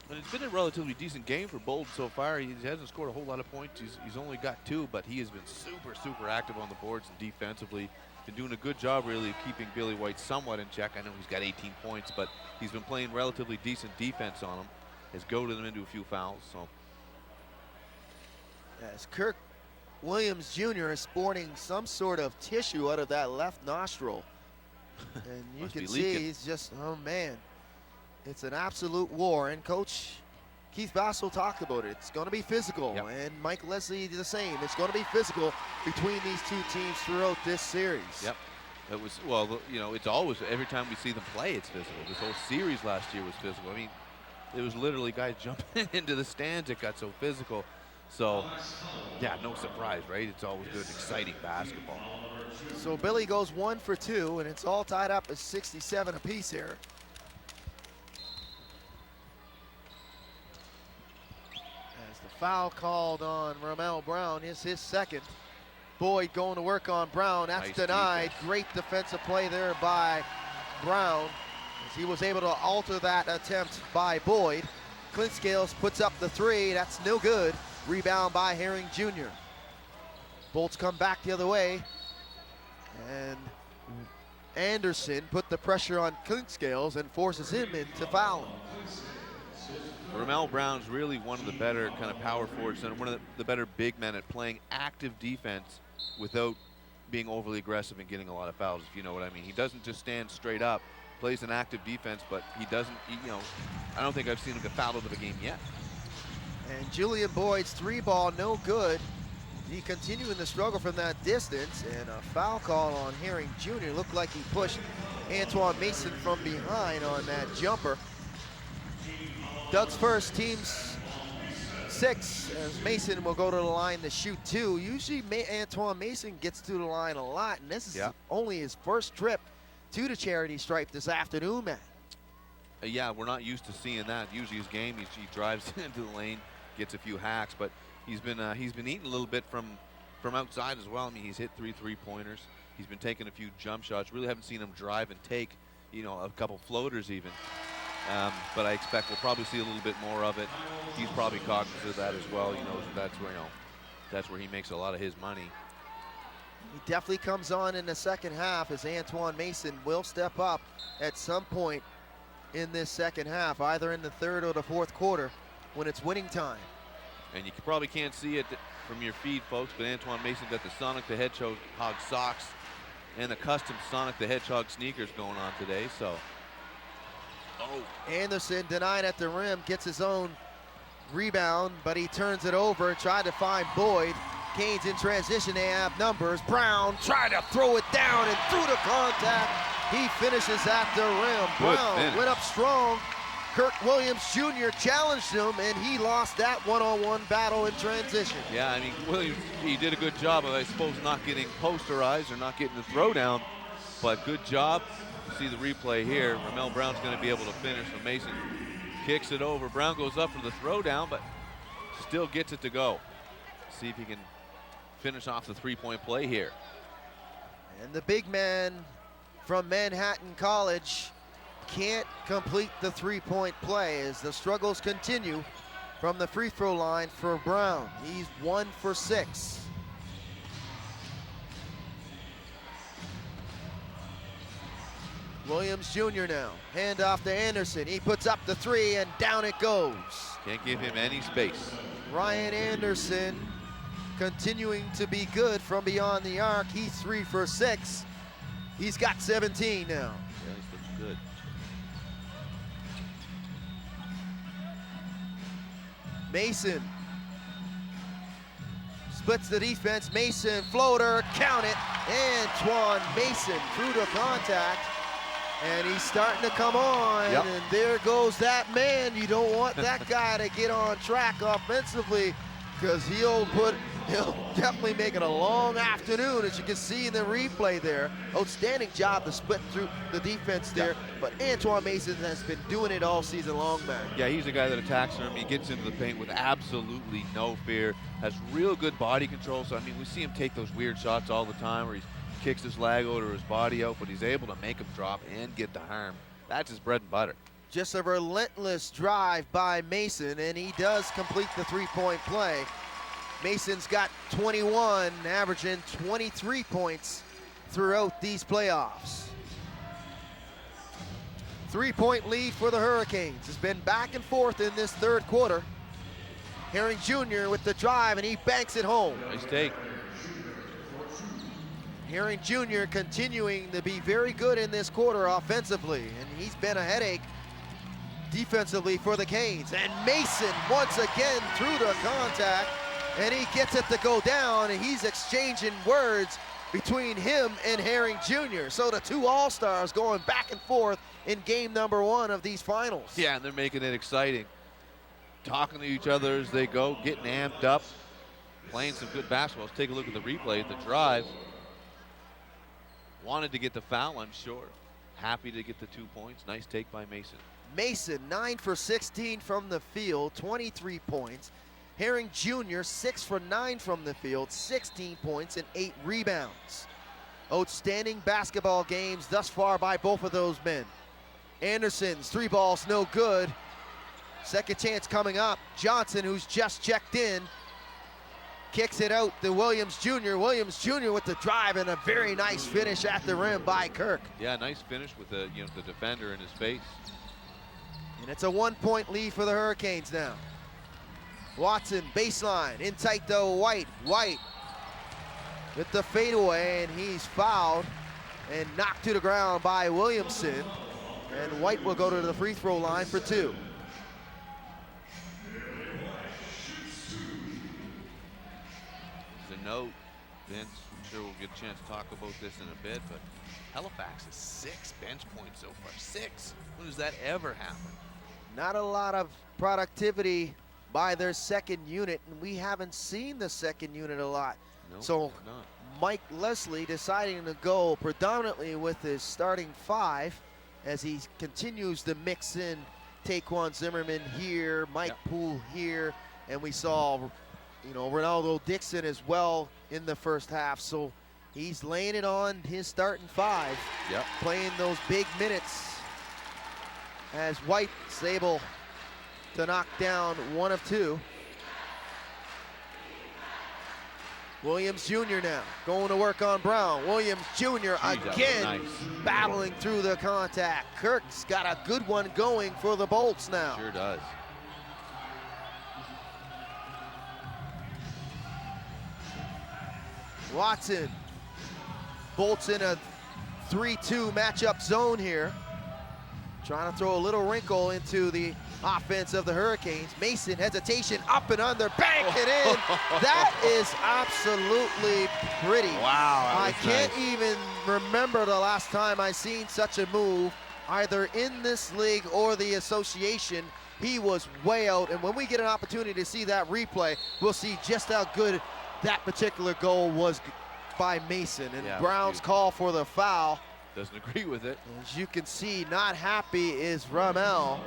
And it's been a relatively decent game for Bolden so far. He hasn't scored a whole lot of points. He's only got 2, but he has been super, super active on the boards and defensively. Been doing a good job, really, of keeping Billy White somewhat in check. I know he's got 18 points, but he's been playing relatively decent defense on him. Has goaded them into a few fouls. So, as Kirk Williams Jr. is sporting some sort of tissue out of that left nostril. And you can see he's just, oh man, it's an absolute war. And Coach Keith Bassel talked about it. It's going to be physical, and Mike Leslie the same. It's going to be physical between these 2 teams throughout this series. Yep. It was, well, you know, it's always, every time we see them play, it's physical. This whole series last year was physical. I mean, it was literally guys jumping into the stands. It got so physical. So, yeah, no surprise, right? It's always good, exciting basketball. So Billy goes 1 for 2, and it's all tied up at 67 apiece here. As the foul called on Ramel Brown is his 2nd. Boyd going to work on Brown. That's Nice denied. defense. Great defensive play there by Brown, as he was able to alter that attempt by Boyd. Clint Scales puts up the three. That's no good. Rebound by Herring Jr. Bolts come back the other way, and Anderson put the pressure on Clint Scales and forces him into fouling. Ramel Brown's really one of the better kind of power forwards and one of the better big men at playing active defense without being overly aggressive and getting a lot of fouls, if you know what I mean. He doesn't just stand straight up, plays an active defense, but he doesn't, I don't think I've seen him get fouled out of a game yet. And Julian Boyd's three ball, no good. He continuing the struggle from that distance, and a foul call on Herring Jr. Looked like he pushed Antoine Mason from behind on that jumper. Doug's first, team's 6, as Mason will go to the line to shoot 2. Usually Antoine Mason gets to the line a lot, and this is only his first trip to the charity stripe this afternoon, man. Yeah, we're not used to seeing that. Usually his game, he drives into the lane, gets a few hacks, but he's been eating a little bit from outside as well. I mean, he's hit 3 3-pointers. He's been taking a few jump shots. Really haven't seen him drive and take, a couple floaters even. But I expect we'll probably see a little bit more of it. He's probably cognizant of that as well. He knows that's where he makes a lot of his money. He definitely comes on in the second half, as Antoine Mason will step up at some point in this second half, either in the third or the fourth quarter when it's winning time. And you probably can't see it from your feed, folks, but Antoine Mason got the Sonic the Hedgehog socks and the custom Sonic the Hedgehog sneakers going on today, so. Anderson denied at the rim, gets his own rebound, but he turns it over, tried to find Boyd. Canes in transition, they have numbers. Brown tried to throw it down, and through the contact, he finishes at the rim. Brown went up strong. Kirk Williams Jr. challenged him, and he lost that one-on-one battle in transition. Yeah, I mean, Williams, he did a good job of, I suppose, not getting posterized or not getting the throwdown, but good job. See the replay here. Ramel Brown's going to be able to finish, so Mason kicks it over. Brown goes up for the throwdown, but still gets it to go. See if he can finish off the three-point play here. And the big man from Manhattan College can't complete the three-point play as the struggles continue from the free throw line for Brown. He's 1 for 6. Williams Jr. now, hand off to Anderson. He puts up the three, and down it goes. Can't give him any space. Ryan Anderson continuing to be good from beyond the arc. He's 3 for 6. He's got 17 now. Yeah, he's looking good. Mason splits the defense. Mason floater, count it. Antoine Mason through the contact, and he's starting to come on. And there goes that man. You don't want that guy to get on track offensively, because he'll definitely make it a long afternoon, as you can see in the replay there. Outstanding job to split through the defense there, but Antoine Mason has been doing it all season long, man. Yeah, he's a guy that attacks him. He gets into the paint with absolutely no fear, has real good body control. So, I mean, we see him take those weird shots all the time where he kicks his leg out or his body out, but he's able to make him drop and get the harm. That's his bread and butter. Just a relentless drive by Mason, and he does complete the three-point play. Mason's got 21, averaging 23 points throughout these playoffs. 3-point lead for the Hurricanes. It's been back and forth in this third quarter. Herring Jr. with the drive, and he banks it home. Nice take. Herring Jr. continuing to be very good in this quarter offensively, and he's been a headache defensively for the Canes. And Mason once again through the contact, and he gets it to go down, and he's exchanging words between him and Herring Jr. So the two All-Stars going back and forth in game number 1 of these finals. Yeah, and they're making it exciting. Talking to each other as they go, getting amped up, playing some good basketball. Let's take a look at the replay, the drive. Wanted to get the foul, I'm sure. Happy to get the 2 points. Nice take by Mason. Mason, 9 for 16 from the field, 23 points. Herring Jr., 6 for 9 from the field, 16 points and 8 rebounds. Outstanding basketball games thus far by both of those men. Anderson's 3 balls no good. Second chance coming up. Johnson, who's just checked in, kicks it out to Williams Jr. Williams Jr. with the drive and a very nice finish at the rim by Kirk. Yeah, nice finish with the the defender in his face. And it's a 1-point lead for the Hurricanes now. Watson, baseline, in tight though, White with the fadeaway, and he's fouled and knocked to the ground by Williamson. And White will go to the free throw line for 2. As a note, Vince, I'm sure we'll get a chance to talk about this in a bit, but Halifax is 6 bench points so far. 6. When does that ever happen? Not a lot of productivity by their second unit, and we haven't seen the second unit a lot. No, so not. Mike Leslie deciding to go predominantly with his starting 5 as he continues to mix in Taquan Zimmerman here, Mike Poole here, and we saw Ronaldo Dixon as well in the first half. So he's laying it on his starting 5, playing those big minutes as White's able to knock down 1 of 2. Williams Jr. now going to work on Brown. Williams Jr. again battling through the contact. Kirk's got a good one going for the Bolts now. Sure does. Watson. Bolts in a 3-2 matchup zone here. Trying to throw a little wrinkle into the offense of the Hurricanes. Mason, hesitation, up and under, bank it in. That is absolutely pretty. Wow, I can't even remember the last time I seen such a move, either in this league or the association. He was way out, and when we get an opportunity to see that replay, we'll see just how good that particular goal was by Mason. And Brown's call for the foul. Doesn't agree with it. As you can see, not happy is Rummel.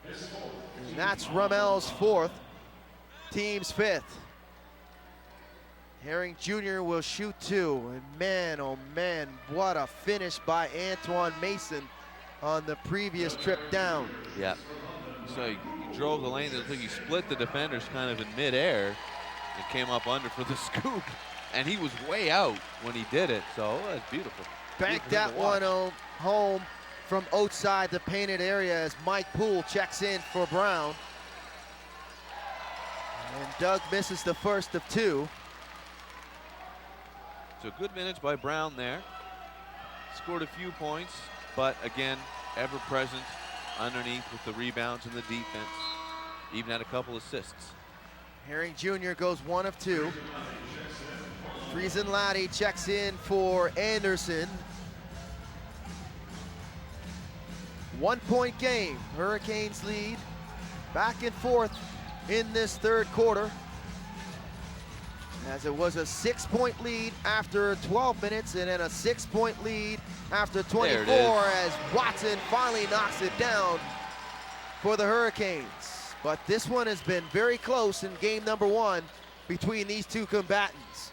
And that's Rummel's 4th, team's 5th. Herring Jr. will shoot 2. And man, oh man, what a finish by Antoine Mason on the previous trip down. Yeah. So he drove the lane. It looked like he split the defenders kind of in midair and came up under for the scoop. And he was way out when he did it, so that's beautiful. Banked that one home from outside the painted area as Mike Poole checks in for Brown. And Doug misses the first of 2. So good minutes by Brown there. Scored a few points, but again, ever present underneath with the rebounds and the defense. Even had a couple assists. Herring Jr. goes 1 of 2. Friesen Laddie checks in for Anderson. 1-point game. Hurricanes lead back and forth in this 3rd quarter, as it was a 6-point lead after 12 minutes and then a 6-point lead after 24 as Watson finally knocks it down for the Hurricanes. But this one has been very close in game number 1 between these 2 combatants.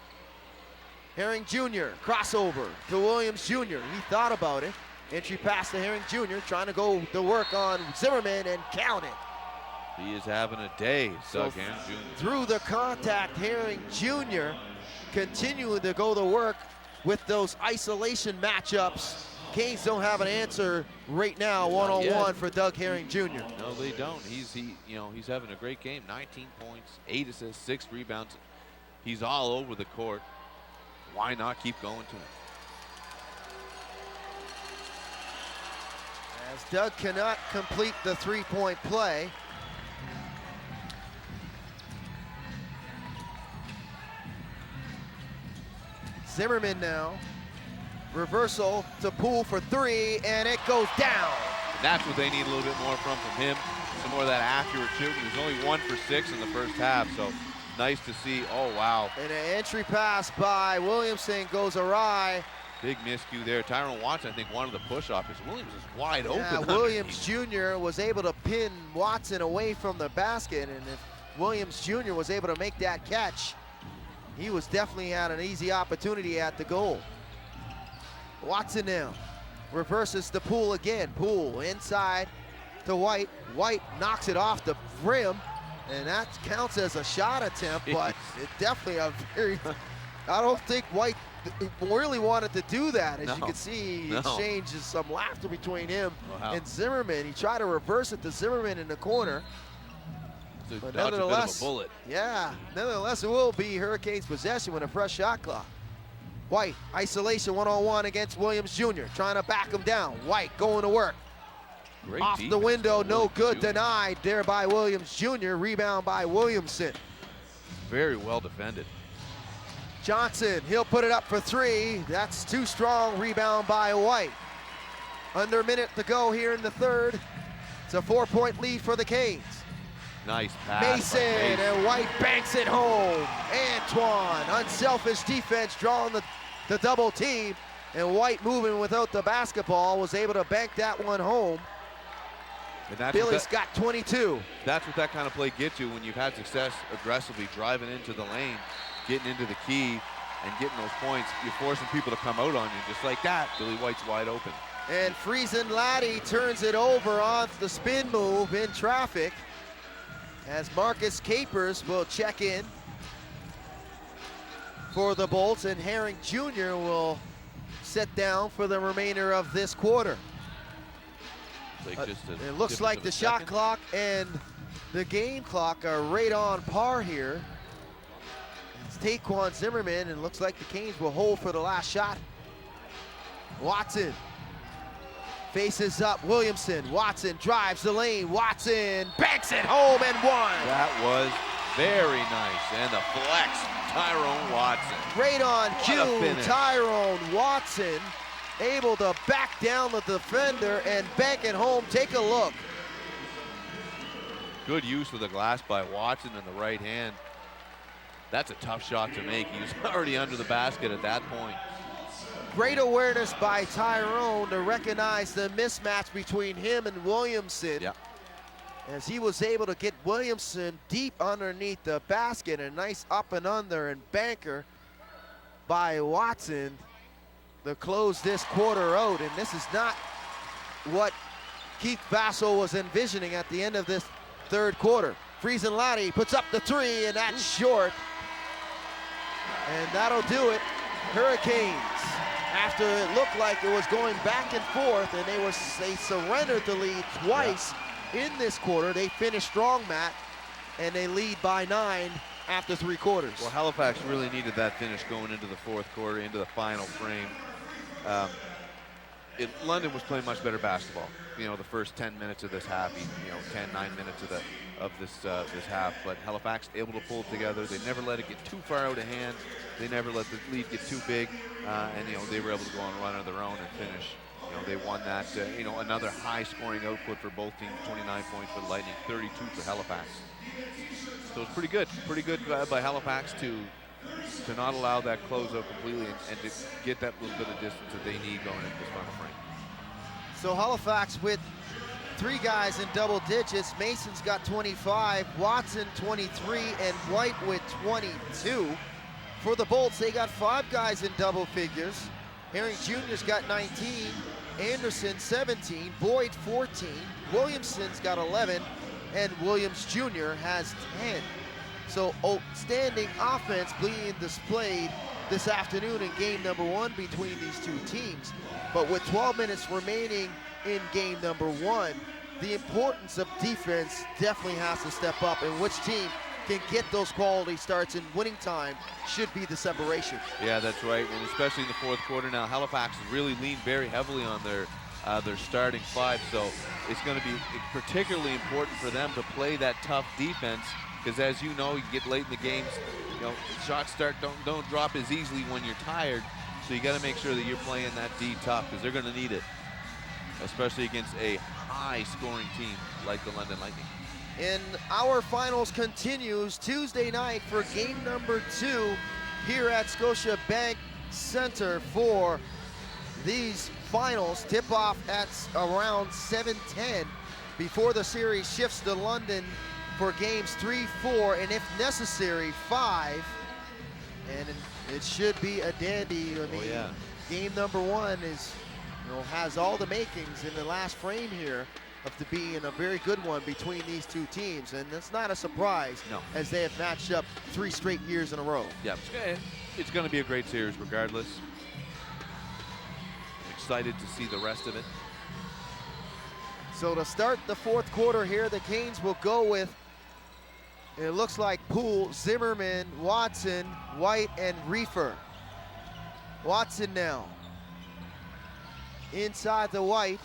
Herring Jr. crossover to Williams Jr. He thought about it. Entry pass to Herring Jr. trying to go to work on Zimmerman and count it. He is having a day, Doug Herring Jr. Through the contact, Herring Jr. continuing to go to work with those isolation matchups. Canes don't have an answer right now, one-on-one for Doug Herring Jr. No, they don't. He's having a great game. 19 points, 8 assists, 6 rebounds. He's all over the court. Why not keep going to him? As Doug cannot complete the 3-point play. Zimmerman now. Reversal to Poole for 3, and it goes down. That's what they need a little bit more from him. Some more of that accurate shooting. He was only 1 for 6 in the first half, so nice to see. Oh, wow. And an entry pass by Williamson goes awry, Big miscue there. Tyrone Watson, I think, wanted the push off because Williams is wide Yeah, open. Williams Jr. was able to pin Watson away from the basket, and if Williams Jr. was able to make that catch, he was definitely had an easy opportunity at the goal. Watson now reverses the Poole again. Poole inside to White. White knocks it off the rim, and that counts as a shot attempt, but it definitely a very, I don't think White really wanted to do that. As you can see, he exchanges some laughter between him and Zimmerman. He tried to reverse it to Zimmerman in the corner. But nonetheless, a bullet. Yeah, nonetheless, it will be Hurricanes possession with a fresh shot clock. White, isolation one-on-one against Williams Jr., trying to back him down. White going to work. Great Off defense. the window, no good, denied there by Williams Jr., rebound by Williamson. Very well defended. Johnson, he'll put it up for three. That's too strong, rebound by White. Under a minute to go here in the third. It's a 4-point lead for the Canes. Nice pass. Mason, and White banks it home. Antoine, unselfish defense, drawing the double team, and White moving without the basketball, was able to bank that one home. And Billy's got 22. That's what that kind of play gets you when you've had success aggressively driving into the lane, getting into the key, and getting those points. You're forcing people to come out on you just like that. Billy White's wide open. And Friesen Laddie turns it over on the spin move in traffic, as Marcus Capers will check in for the Bolts, and Herring Jr. will sit down for the remainder of this quarter. Like it looks like the shot clock and the game clock are right on par here. It's Taquan Zimmerman, and looks like the Canes will hold for the last shot. Watson faces up Williamson. Watson drives the lane. Watson banks it home and one. That was very nice. And the flex, Tyrone Watson. Right on cue, Tyrone Watson able to back down the defender and bank it home. Take a look. Good use of the glass by Watson in the right hand. That's a tough shot to make. He was already under the basket at that point. Great awareness by Tyrone to recognize the mismatch between him and Williamson. Yeah. As he was able to get Williamson deep underneath the basket. A nice up and under and banker by Watson to close this quarter out. And this is not what Keith Vassell was envisioning at the end of this third quarter. Friesen Laddie puts up the three, and that's short. And that'll do it. Hurricanes, after it looked like it was going back and forth, and they surrendered the lead twice in this quarter. They finished strong, Matt, and they lead by 9 after 3 quarters. Well, Halifax really needed that finish going into the fourth quarter, into the final frame. London was playing much better basketball. You know, the first 10 minutes of this half, 9 minutes of this half. But Halifax able to pull it together. They never let it get too far out of hand. They never let the lead get too big, and they were able to go on a run of their own and finish. They won that. Another high-scoring output for both teams. 29 points for the Lightning, 32 for Halifax. So it's pretty good by Halifax to not allow that closeout completely and to get that little bit of distance that they need going into this final frame. So Halifax with 3 guys in double digits. Mason's got 25, Watson 23, and White with 22. For the Bolts, they got 5 guys in double figures. Herring Jr.'s got 19, Anderson 17, Boyd 14, Williamson's got 11, and Williams Jr. has 10. So outstanding offense being displayed this afternoon in game number 1 between these two teams. But with 12 minutes remaining in game number 1, the importance of defense definitely has to step up, and which team can get those quality starts in winning time should be the separation. Yeah, that's right, and especially in the fourth quarter now, Halifax has really leaned very heavily on their starting 5, so it's going to be particularly important for them to play that tough defense, because as you know, you get late in the games, shots don't drop as easily when you're tired, so you got to make sure that you're playing that D tough, because they're going to need it, especially against a high-scoring team like the London Lightning. And our finals continues Tuesday night for game number 2 here at Scotiabank Center for these finals tip off at around 7:10 before the series shifts to London for games 3, 4, and if necessary, 5. And it should be a dandy. I mean, game number 1 is, has all the makings in the last frame here of to being a very good one between these two teams, and that's not a surprise as they have matched up 3 straight years in a row. Yeah, it's going to be a great series regardless. Excited to see the rest of it. So to start the 4th quarter here, the Canes will go with, it looks like Poole, Zimmerman, Watson, White, and Reefer. Watson now. Inside the White.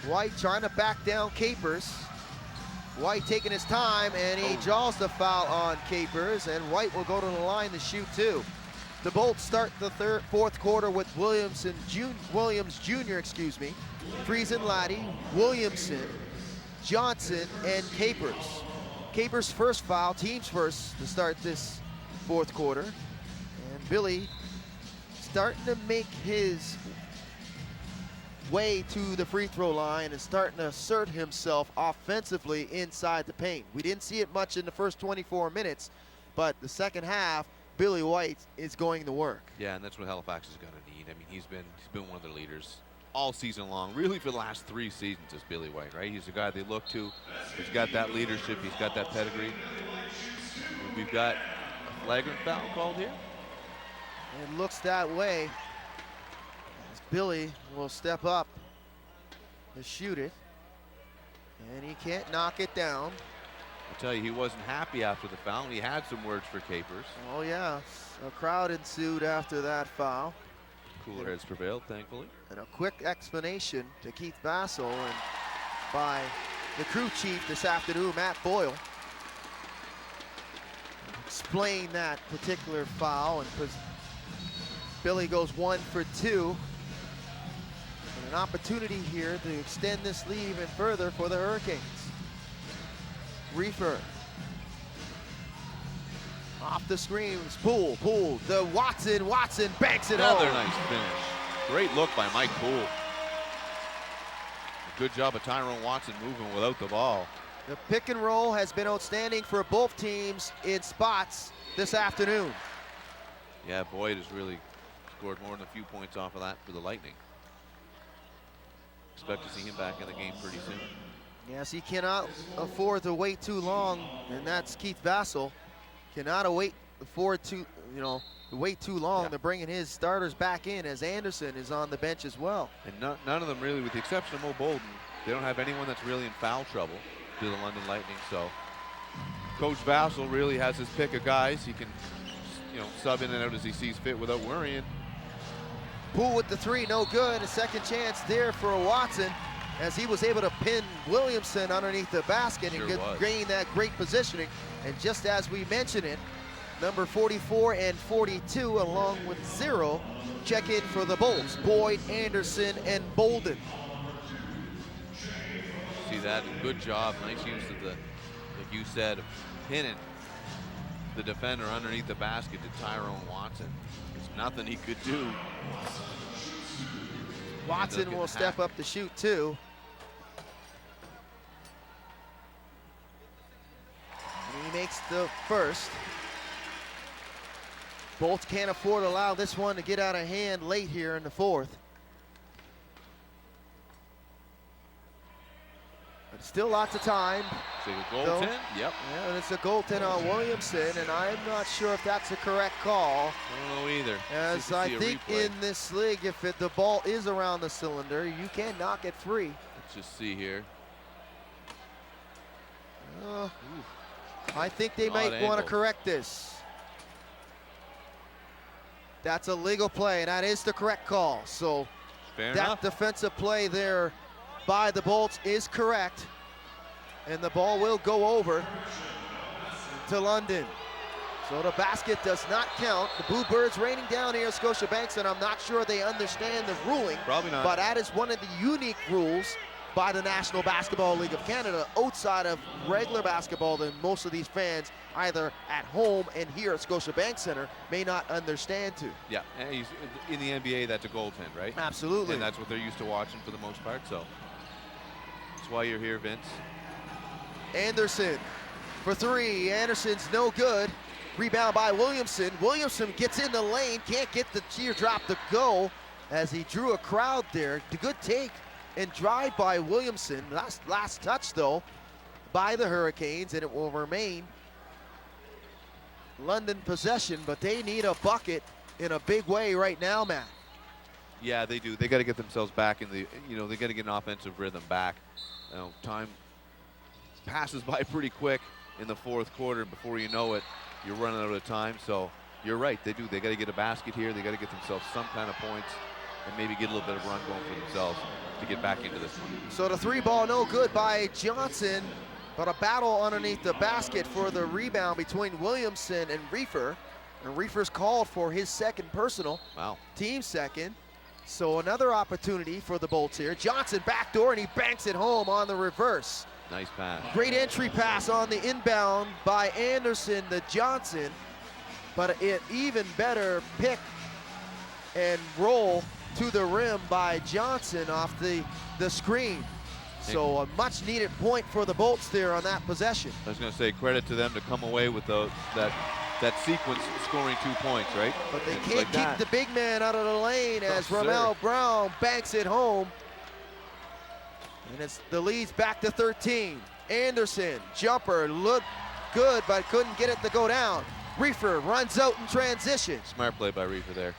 White trying to back down Capers. White taking his time, and he draws the foul on Capers, and White will go to the line to shoot 2. The Bolts start the 4th quarter with Williams Jr., Friesen Laddie, Williamson, Johnson, and Capers. Capers' first foul, team's first to start this 4th quarter. And Billy starting to make his way to the free throw line and starting to assert himself offensively inside the paint. We didn't see it much in the first 24 minutes, but the second half, Billy White is going to work. Yeah, and that's what Halifax is going to need. I mean, he's been one of their leaders all season long, really for the last 3 seasons is Billy White, right? He's the guy they look to. He's got that leadership. He's got that pedigree. We've got a flagrant foul called here. It looks that way as Billy will step up to shoot it, and he can't knock it down. I'll tell you, he wasn't happy after the foul. He had some words for Capers. Oh yeah, a crowd ensued after that foul. Cooler heads prevailed, thankfully. And a quick explanation to Keith Bassel and by the crew chief this afternoon, Matt Boyle. Explain that particular foul, and Billy goes 1 for 2. And an opportunity here to extend this lead even further for the Hurricanes. Reefer. Off the screens, Poole, the Watson banks it home. Another nice finish. Great look by Mike Poole. Good job of Tyrone Watson moving without the ball. The pick and roll has been outstanding for both teams in spots this afternoon. Yeah, Boyd has really scored more than a few points off of that for the Lightning. Expect to see him back in the game pretty soon. Yes, he cannot afford to wait too long, and that's Keith Bassel. Cannot afford to, wait too long. They're bringing his starters back in as Anderson is on the bench as well. And none of them really, with the exception of Mo Bolden, they don't have anyone that's really in foul trouble to the London Lightning. So Coach Bassel really has his pick of guys. He can, sub in and out as he sees fit without worrying. Poole with the 3, no good. A second chance there for Watson as he was able to pin Williamson underneath the basket and gain that great positioning. And just as we mentioned it, number 44 and 42, along with 0, check in for the Bolts. Boyd, Anderson, and Bolden. See that? Good job. Nice use of the, like you said, of pinning the defender underneath the basket to Tyrone Watson. There's nothing he could do. Watson will step up to shoot 2. He makes the first. Both can't afford to allow this one to get out of hand late here in the 4th. But still lots of time. So a goaltend? Yep. Yeah, and it's a goaltend on Williamson, and I'm not sure if that's a correct call. I don't know either. As I think in this league, if the ball is around the cylinder, you can knock it free. Let's just see here. I think they might want to correct this. That's a legal play, and that is the correct call. So that defensive play there by the Bolts is correct, and the ball will go over to London. So the basket does not count. The Bluebirds raining down here at Scotiabank, and I'm not sure they understand the ruling. Probably not. But that is one of the unique rules by the National Basketball League of Canada outside of regular basketball than most of these fans, either at home and here at Scotiabank Center, may not understand to. Yeah, and he's in the NBA. That's a goaltend, right? Absolutely. And that's what they're used to watching for the most part. So that's why you're here, Vince. Anderson for three. Anderson's no good. Rebound by Williamson. Williamson gets in the lane, can't get the teardrop to go as he drew a crowd there. The good take and drive by Williamson. Last touch though by the Hurricanes, and it will remain London possession, but they need a bucket in a big way right now, Matt. Yeah, they do. They got to get themselves back in the, they got to get an offensive rhythm back. Time passes by pretty quick in the fourth quarter. Before you know it, you're running out of time. So you're right, they do. They got to get a basket here. They got to get themselves some kind of points and maybe get a little bit of run going for themselves to get back into this one. So the three ball no good by Johnson, but a battle underneath the basket for the rebound between Williamson and Reefer. And Reefer's called for his second personal. Wow. Team second. So another opportunity for the Bolts here. Johnson backdoor, and he banks it home on the reverse. Nice pass. Great entry pass on the inbound by Anderson to Johnson, but an even better pick and roll to the rim by Johnson off the screen. So a much needed point for the Bolts there on that possession. I was going to say credit to them to come away with that sequence scoring 2 points, right? But they can't keep the big man out of the lane as Ramel Brown banks it home. And it's the lead's back to 13. Anderson, jumper, looked good, but couldn't get it to go down. Reefer runs out in transition. Smart play by Reefer there.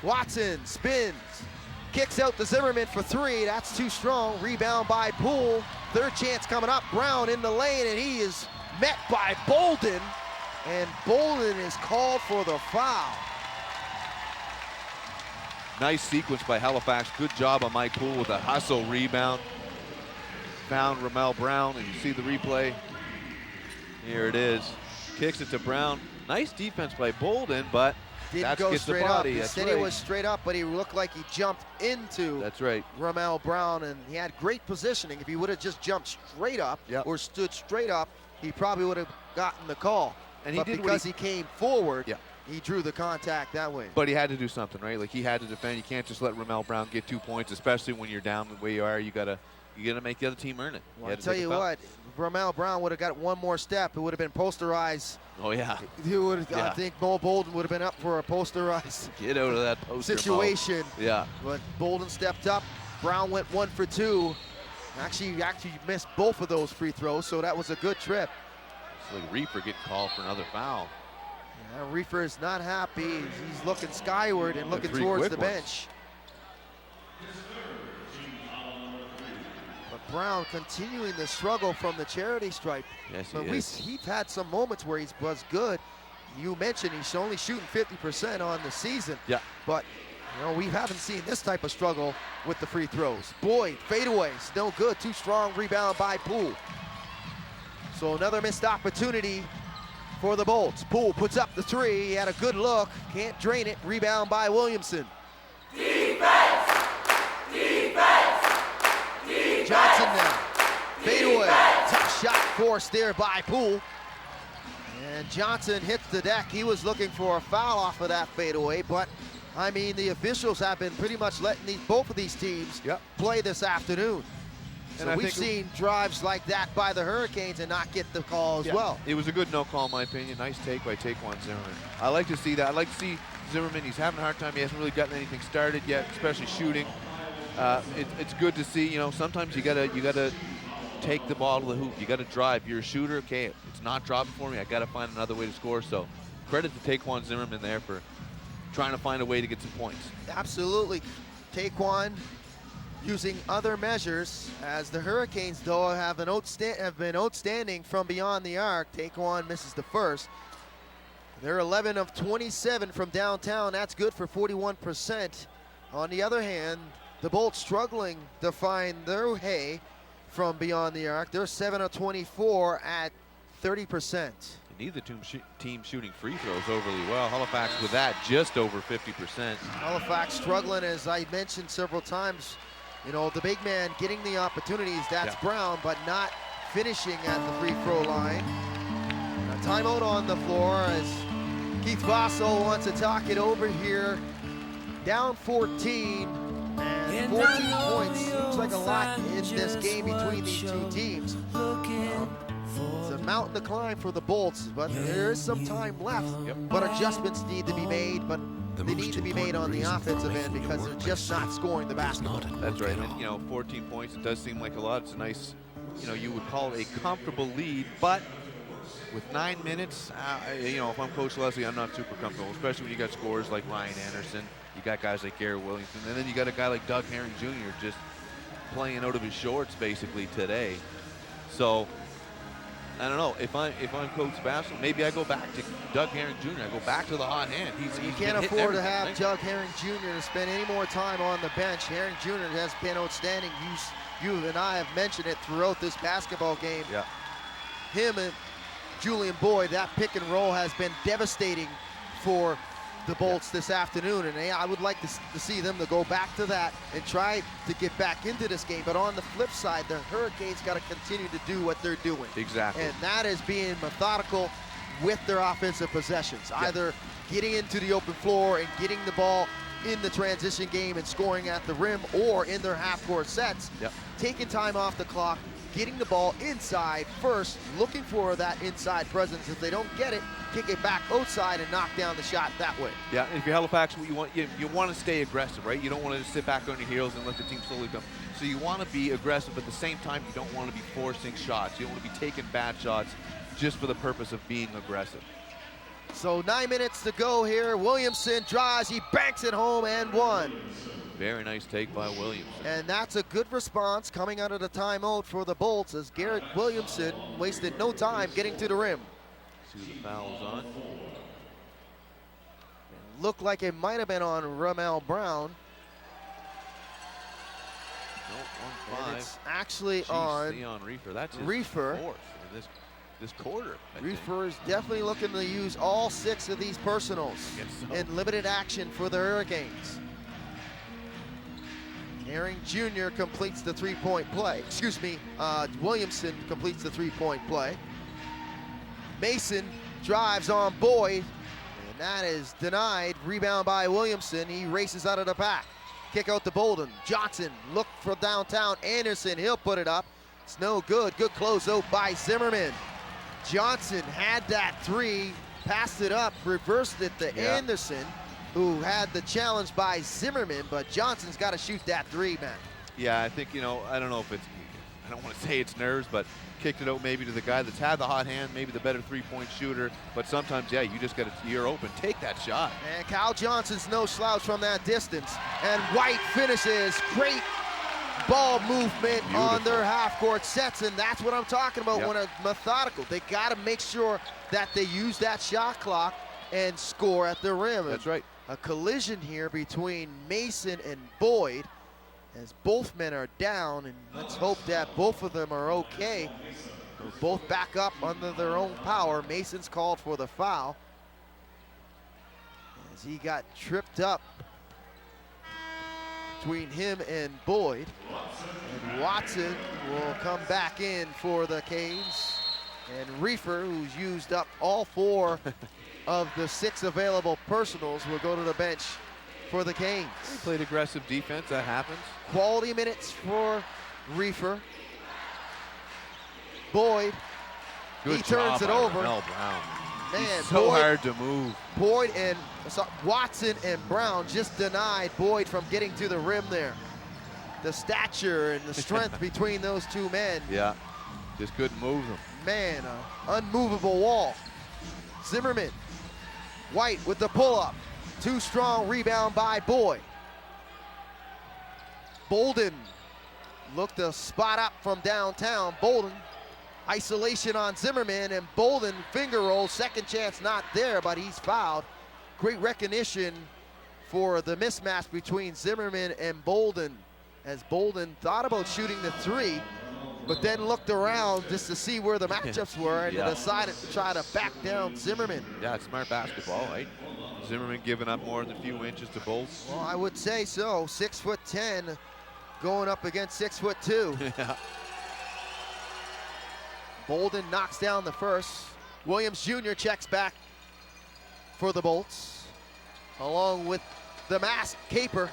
Watson spins, kicks out to Zimmerman for three. That's too strong. Rebound by Poole. Third chance coming up. Brown in the lane, and he is met by Bolden. And Bolden is called for the foul. Nice sequence by Halifax. Good job on Mike Poole with a hustle rebound. Found Ramel Brown, and you see the replay. Here it is. Kicks it to Brown. Nice defense by Bolden, but didn't go straight up. He said he was straight up, but he looked like he jumped into Ramel Brown, and he had great positioning. If he would have just jumped straight up or stood straight up, he probably would have gotten the call. And but because he came forward, he drew the contact that way. But he had to do something, right? Like, he had to defend. You can't just let Ramel Brown get 2 points, especially when you're down the way you are. You gotta make the other team earn it. Well, I tell you what, Ramel Brown would have got one more step. It would have been posterized. Oh yeah. I think Mo Bolden would have been up for a posterized. Get out of that poster situation. Mo. Yeah. But Bolden stepped up. Brown went 1 for 2. Actually missed both of those free throws, so that was a good trip. It's like Reefer getting called for another foul. Yeah, Reefer is not happy. He's looking skyward and looking towards the bench. But Brown continuing the struggle from the charity stripe. Yes, but he's had some moments where he was good. You mentioned he's only shooting 50% on the season. Yeah. But we haven't seen this type of struggle with the free throws. Boyd, fadeaways, no good. Too strong. Rebound by Poole. So another missed opportunity for the Bolts. Poole puts up the three. He had a good look. Can't drain it. Rebound by Williamson. Defense! Defense! Defense! Johnson now. Fadeaway. Tough shot forced there by Poole. And Johnson hits the deck. He was looking for a foul off of that fadeaway, but I mean, the officials have been pretty much letting both of these teams play this afternoon. So we've seen drives like that by the Hurricanes and not get the call as well. It was a good no call, in my opinion. Nice take by Taquan Zimmerman. I like to see that. I like to see Zimmerman. He's having a hard time. He hasn't really gotten anything started yet, especially shooting. It's good to see. Sometimes you gotta take the ball to the hoop. You gotta drive. You're a shooter. Okay, it's not dropping for me. I gotta find another way to score. So credit to Taquan Zimmerman there for trying to find a way to get some points. Absolutely. Taquan using other measures, as the Hurricanes, though, have been outstanding from beyond the arc. Taquan misses the first. They're 11 of 27 from downtown. That's good for 41%. On the other hand, the Bolts struggling to find their way from beyond the arc. They're 7 of 24 at 30%. Neither team shooting free throws overly well. Halifax with that just over 50%. Halifax struggling, as I mentioned several times, You know, the big man getting the opportunities, that's Yeah. Brown, but not finishing at the free throw line. A timeout on the floor as Keith Vasso wants to talk it over here. Down 14, and 14 points seems like a lot in this game between these two teams. It's a mountain to climb for the Bolts, but there is some time left. Yep. But adjustments need to be made, but they need to be made on the offensive end because they're just not scoring the basketball. That's right. And, you know, 14 points, it does seem like a lot. It's a nice, you know, you would call it a comfortable lead, but with 9 minutes, you know, if I'm Coach Leslie, I'm not super comfortable, especially when you got scorers like Ryan Anderson, you got guys like Garrett Williamson, and then you got a guy like Doug Herring Jr. just playing out of his shorts basically today. So I don't know, if I'm Coach Bassel, maybe I go back to Doug Herring Jr. I go back to the hot hand. You can't afford to have Doug Herring Jr. to spend any more time on the bench. Herring Jr. has been outstanding. You and I have mentioned it throughout this basketball game. Yeah. Him and Julian Boyd, that pick and roll has been devastating for the Bolts this afternoon, and I would like to see them to go back to that and try to get back into this game. But on the flip side, the Hurricanes got to continue to do what they're doing. Exactly. And that is being methodical with their offensive possessions, either getting into the open floor and getting the ball in the transition game and scoring at the rim, or in their half-court sets, taking time off the clock, getting the ball inside first, looking for that inside presence. If they don't get it, kick it back outside and knock down the shot that way. Yeah, and if you're Halifax, you want to stay aggressive, right? You don't want to just sit back on your heels and let the team slowly come. So you want to be aggressive, but at the same time, you don't want to be forcing shots. You don't want to be taking bad shots just for the purpose of being aggressive. So 9 minutes to go here. Williamson drives, he banks it home and one. Very nice take by Williamson. And that's a good response coming out of the timeout for the Bolts, as Garrett Williamson wasted no time getting to the rim. See who the foul is on. Looked like it might have been on Ramel Brown. No, 1-5. And it's actually on Leon Reefer. That's his Reefer. fourth in this quarter. I think. Reefer is definitely looking to use all 6 of these personals in limited action for the Hurricanes. Herring Jr. completes the three-point play. Excuse me, Williamson completes the three-point play. Mason drives on Boyd, and that is denied. Rebound by Williamson. He races out of the pack. Kick out to Bolden. Johnson look for downtown. Anderson, he'll put it up. It's no good. Good close out by Zimmerman. Johnson had that three, passed it up, reversed it to Anderson, who had the challenge by Zimmerman, but Johnson's got to shoot that three, man. Yeah, I think, you know, I don't know if it's, I don't want to say it's nerves, but kicked it out maybe to the guy that's had the hot hand, maybe the better three-point shooter, but sometimes, yeah, you just got to, you're open. Take that shot. And Kyle Johnson's no slouch from that distance. And White finishes. Great ball movement on their half-court sets, and that's what I'm talking about when it's methodical. They got to make sure that they use that shot clock and score at the rim. That's right. A collision here between Mason and Boyd, as both men are down, and let's hope that both of them are okay. They're both back up under their own power. Mason's called for the foul as he got tripped up between him and Boyd. And Watson will come back in for the Canes. And Reefer, who's used up all 4 of the 6 available personals, will go to the bench for the Canes. He played aggressive defense, that happens. Quality minutes for Reefer. Boyd, Good he turns it over. Mel Brown. Man, he's so Boyd, hard to move. Boyd and Watson and Brown just denied Boyd from getting to the rim there. The stature and the strength between those two men. Yeah, just couldn't move them. Man, unmovable wall. Zimmerman, White with the pull-up. Too strong, rebound by Boyd. Bolden looked to spot up from downtown. Bolden, isolation on Zimmerman, and Bolden finger roll. Second chance not there, but he's fouled. Great recognition for the mismatch between Zimmerman and Bolden, as Bolden thought about shooting the three, but then looked around just to see where the matchups were and decided to try to back down Zimmerman. Yeah, it's smart basketball, right? Zimmerman giving up more than a few inches to both. Well, I would say so. 6'10", going up against 6'2". Yeah. Bolden knocks down the first. Williams Jr. checks back for the Bolts, along with the masked caper,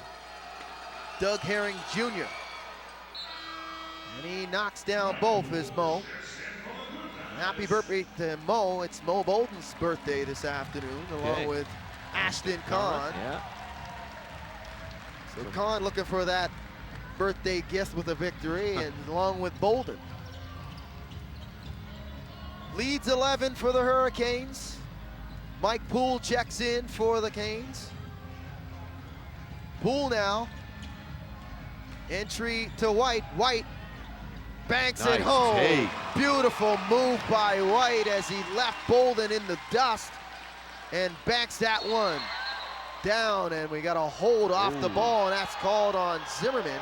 Doug Herring Jr. And he knocks down both as Mo. Happy birthday to Mo. It's Mo Bolden's birthday this afternoon, along with Ashton Kahn. Yeah. So Kahn looking for that birthday gift with a victory, and along with Bolden. Leads 11 for the Hurricanes. Mike Poole checks in for the Canes. Poole now. Entry to White. White banks it home. Take. Beautiful move by White as he left Bolden in the dust and banks that one down, and we got a hold off the ball, and that's called on Zimmerman.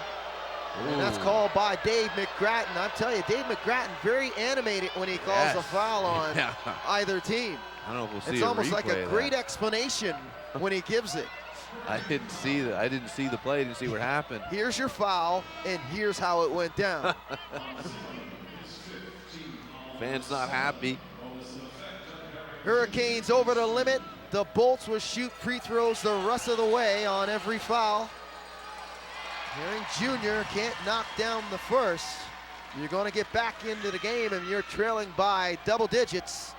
And that's called by Dave McGrattan. I'm telling you, Dave McGrattan very animated when he calls a foul on either team. I don't know if we'll see It's a almost like replay a of great that. explanation when he gives it. I didn't see the play. Didn't see what happened. Here's your foul, and here's how it went down. Fans not happy. Hurricanes over the limit. The Bolts will shoot free throws the rest of the way on every foul. Herring Jr. can't knock down the first. You're going to get back into the game and you're trailing by double digits.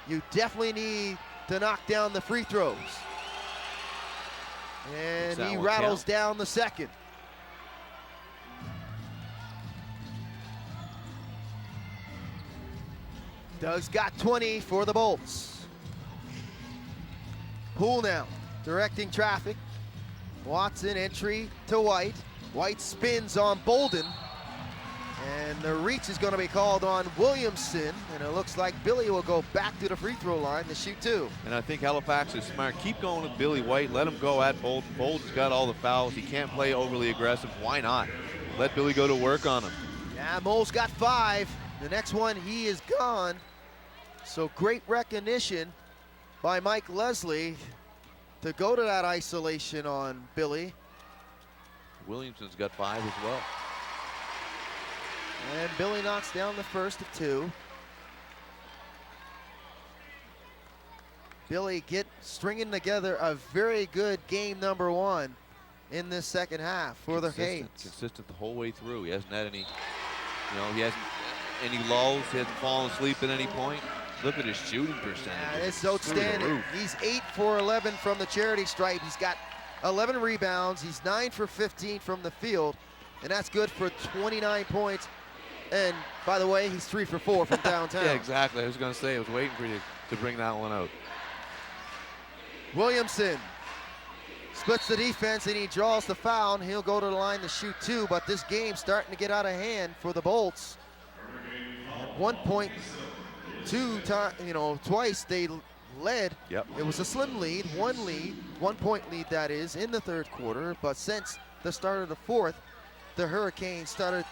You definitely need to knock down the free throws. And he rattles down the second. Doug's got 20 for the Bolts. Poole now, directing traffic. Watson entry to White. White spins on Bolden. And the reach is going to be called on Williamson. And it looks like Billy will go back to the free throw line to shoot two. And I think Halifax is smart. Keep going with Billy White. Let him go at Bolden. Bolden's got all the fouls. He can't play overly aggressive. Why not? Let Billy go to work on him. Yeah, Mo's got 5. The next one, he is gone. So great recognition by Mike Leslie to go to that isolation on Billy. Williamson's got 5 as well. And Billy knocks down the first of 2. Billy stringing together a very good game number 1 in this second half for the Canes. Consistent the whole way through. He hasn't had any, he hasn't any lulls. He hasn't fallen asleep at any point. Look at his shooting percentage. Yeah, it's outstanding. He's 8 for 11 from the charity stripe. He's got 11 rebounds. He's 9 for 15 from the field, and that's good for 29 points. And by the way, he's 3 for 4 from downtown. Yeah, exactly. I was going to say, I was waiting for you to bring that one out. Williamson splits the defense and he draws the foul, and he'll go to the line to shoot 2, but this game's starting to get out of hand for the Bolts. At one point, twice they led. Yep. It was a slim lead, 1 point lead that is, in the third quarter, but since the start of the fourth, the Hurricanes started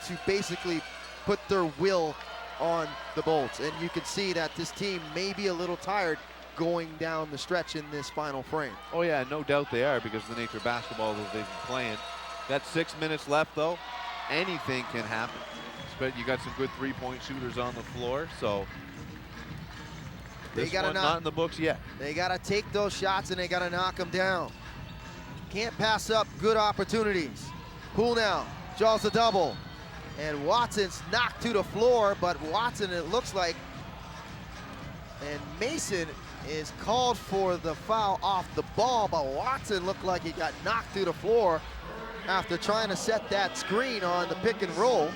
to basically put their will on the Bolts, and you can see that this team may be a little tired going down the stretch in this final frame. Oh yeah, no doubt they are, because of the nature of basketball that they've been playing. Got 6 minutes left though. Anything can happen. But you got some good three-point shooters on the floor, so this one not in the books yet. They gotta take those shots and they gotta knock them down. Can't pass up good opportunities. Poole now draws the double, and Watson's knocked to the floor, but Watson, it looks like, and Mason is called for the foul off the ball, but Watson looked like he got knocked to the floor after trying to set that screen on the pick and roll.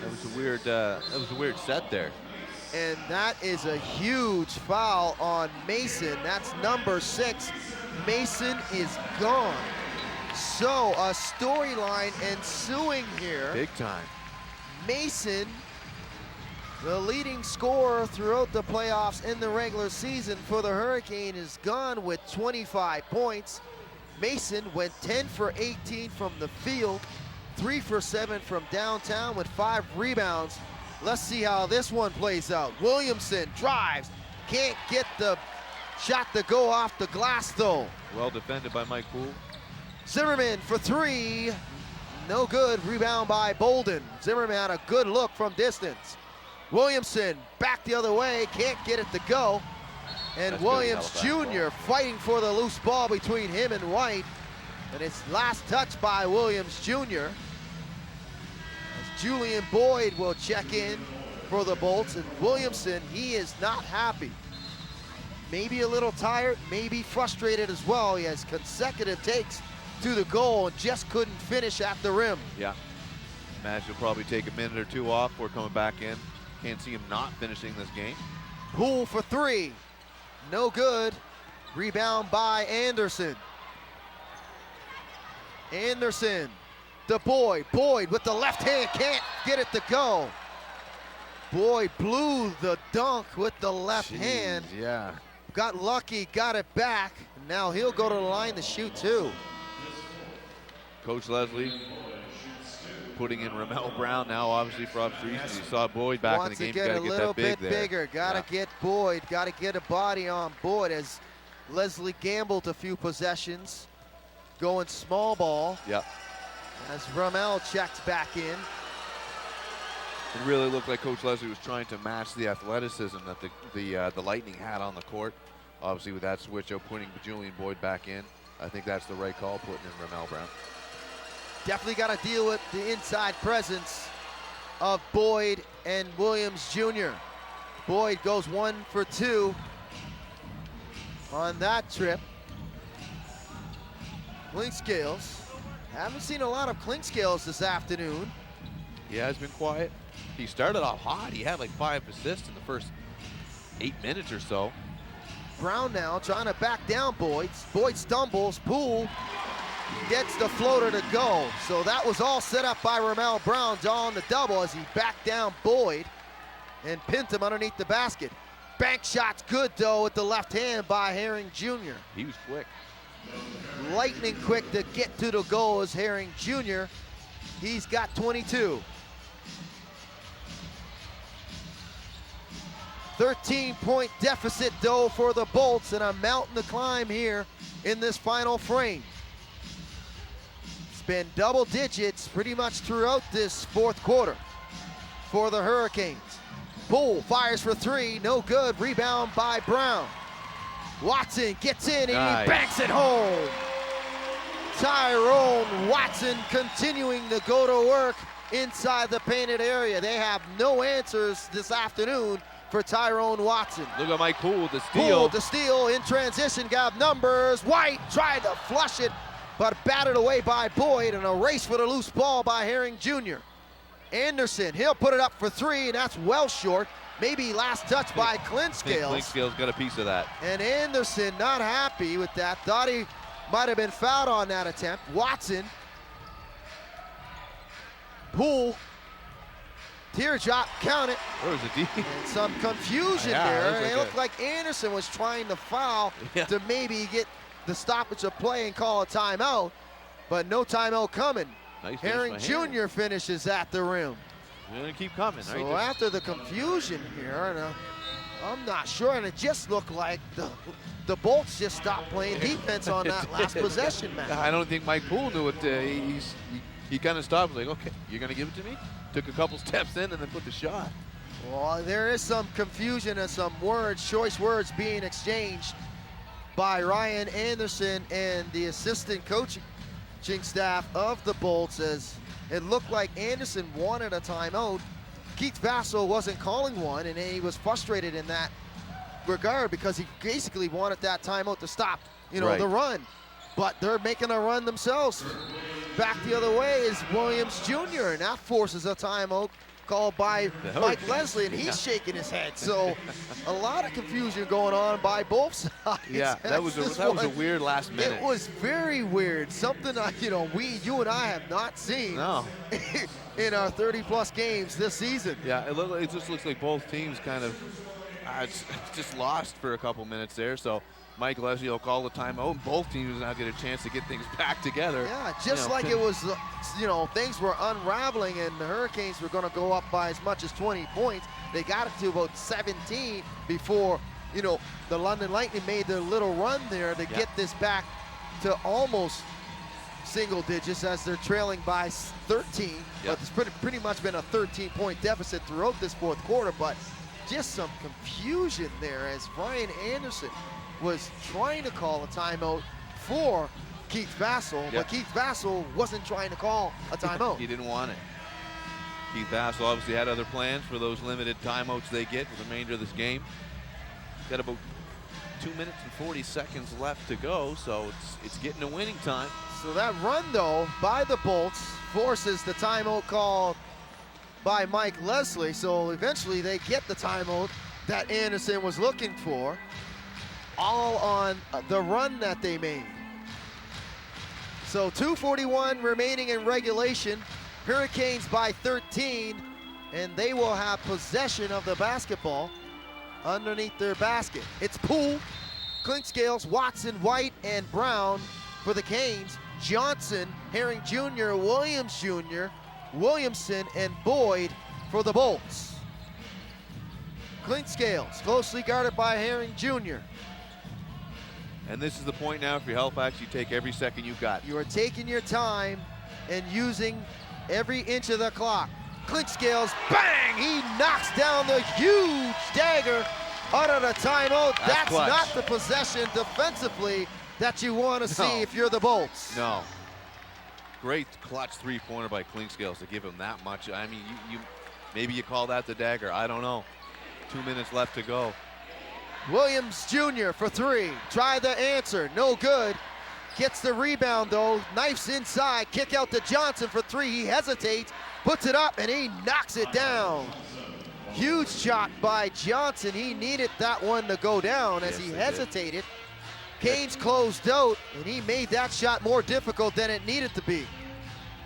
That was a weird set there. And that is a huge foul on Mason. That's number 6. Mason is gone. So a storyline ensuing here. Big time. Mason, the leading scorer throughout the playoffs in the regular season for the Hurricane, is gone with 25 points. Mason went 10 for 18 from the field, 3 for 7 from downtown with 5 rebounds. Let's see how this one plays out. Williamson drives, can't get the shot to go off the glass though. Well defended by Mike Poole. Zimmerman for 3, no good. Rebound by Bolden. Zimmerman had a good look from distance. Williamson back the other way, can't get it to go. And That's Williams good, Jr. fighting for the loose ball between him and White. And it's last touch by Williams Jr. As Julian Boyd will check in for the Bolts. And Williamson, he is not happy. Maybe a little tired, maybe frustrated as well. He has consecutive takes to the goal and just couldn't finish at the rim. Yeah. Imagine he'll probably take a minute or two off before coming back in. Can't see him not finishing this game. Poole for three. No good. Rebound by Anderson. Anderson to Boyd. Boyd with the left hand, can't get it to go. Boyd blew the dunk with the left hand. Yeah. Got lucky, got it back. And now he'll go to the line to shoot two. Coach Leslie putting in Ramel Brown now, obviously for obvious reasons. You saw Boyd back in the game. Wants to get a little bit bigger. Gotta get Boyd. Gotta get a body on Boyd as Leslie gambled a few possessions, going small ball. Yep. As Ramel checks back in. It really looked like Coach Leslie was trying to match the athleticism that the Lightning had on the court. Obviously, with that switch out, putting Julian Boyd back in, I think that's the right call, putting in Ramel Brown. Definitely got to deal with the inside presence of Boyd and Williams Jr. Boyd goes 1 for 2 on that trip. Clinkscales. Haven't seen a lot of Clinkscales this afternoon. Yeah, it's been quiet. He started off hot. He had like 5 assists in the first 8 minutes or so. Brown now trying to back down Boyd. Boyd stumbles. Poole gets the floater to go. So that was all set up by Ramel Brown on the double as he backed down Boyd and pinned him underneath the basket. Bank shot's good though with the left hand by Herring Jr. He was quick. Lightning quick to get to the goal is Herring Jr. He's got 22. 13-point deficit though for the Bolts, and a mountain to climb here in this final frame. It's been double digits pretty much throughout this fourth quarter for the Hurricanes. Poole fires for three, no good. Rebound by Brown. Watson gets in and he banks it home. Tyrone Watson continuing to go to work inside the painted area. They have no answers this afternoon for Tyrone Watson. Look at Mike Poole with the steal. Poole to steal in transition, got numbers. White tried to flush it, but batted away by Boyd, and a race for the loose ball by Herring Jr. Anderson, he'll put it up for three, and that's well short. Maybe last touch by Clinkscales. Clinkscales got a piece of that. And Anderson not happy with that. Thought he might have been fouled on that attempt. Watson. Poole. Teardrop, count it. Where's the D? And some confusion there. It looked like Anderson was trying to foul to maybe get the stoppage of play and call a timeout, but no timeout coming. Nice Herring Jr. finishes at the rim. They're gonna keep coming. So after the confusion here, and I'm not sure, and it just looked like the Bolts just stopped playing defense on that last possession, man. I don't think Mike Poole knew it. He kind of stopped, like, okay, you're gonna give it to me? Took a couple steps in and then put the shot. Well, there is some confusion and some choice words being exchanged by Ryan Anderson and the assistant coaching staff of the Bolts, as it looked like Anderson wanted a timeout. Keith Vassell wasn't calling one, and he was frustrated in that regard because he basically wanted that timeout to stop, the run. But they're making a run themselves. Back the other way is Williams Jr., and that forces a timeout called by Mike Leslie, and he's shaking his head. So a lot of confusion going on by both sides. Yeah, that was a weird last minute. It was very weird. Something you and I have not seen in our 30-plus games this season. Yeah, it just looks like both teams kind of just lost for a couple minutes there. So Mike Leslie will call the timeout, and both teams now get a chance to get things back together. Yeah, just like it was, things were unraveling and the Hurricanes were going to go up by as much as 20 points. They got it to about 17 before, the London Lightning made their little run there to get this back to almost single digits as they're trailing by 13. Yep. But it's pretty much been a 13-point deficit throughout this fourth quarter, but just some confusion there as Ryan Anderson was trying to call a timeout for Keith Vassell, Yep. but Keith Vassell wasn't trying to call a timeout. He didn't want it. Keith Vassell obviously had other plans for those limited timeouts they get for the remainder of this game. Got about 2 minutes and 40 seconds left to go, so it's getting to winning time. So that run, though, by the Bolts forces the timeout call by Mike Leslie, so eventually they get the timeout that Anderson was looking for, all on the run that they made. So 2:41 remaining in regulation. Hurricanes by 13, and they will have possession of the basketball underneath their basket. It's Poole, Clinkscales, Watson, White, and Brown for the Canes. Johnson, Herring Jr., Williams Jr., Williamson, and Boyd for the Bolts. Clinkscales, closely guarded by Herring Jr. And this is the point now for Halifax. You take every second you've got. You are taking your time and using every inch of the clock. Clinkscales, bang! He knocks down the huge dagger out of the timeout. That's clutch. not the possession defensively that you want to see No. if you're the Bolts. No. Great clutch three-pointer by Clinkscales to give him that much. I mean, you maybe you call that the dagger. I don't know. 2 minutes left to go. Williams Jr. for three. Try the answer, no good. Gets the rebound though, knifes inside, kick out to Johnson for three. He hesitates, puts it up, and he knocks it down. Huge shot by Johnson. He needed that one to go down as he hesitated. Canes closed out, and he made that shot more difficult than it needed to be.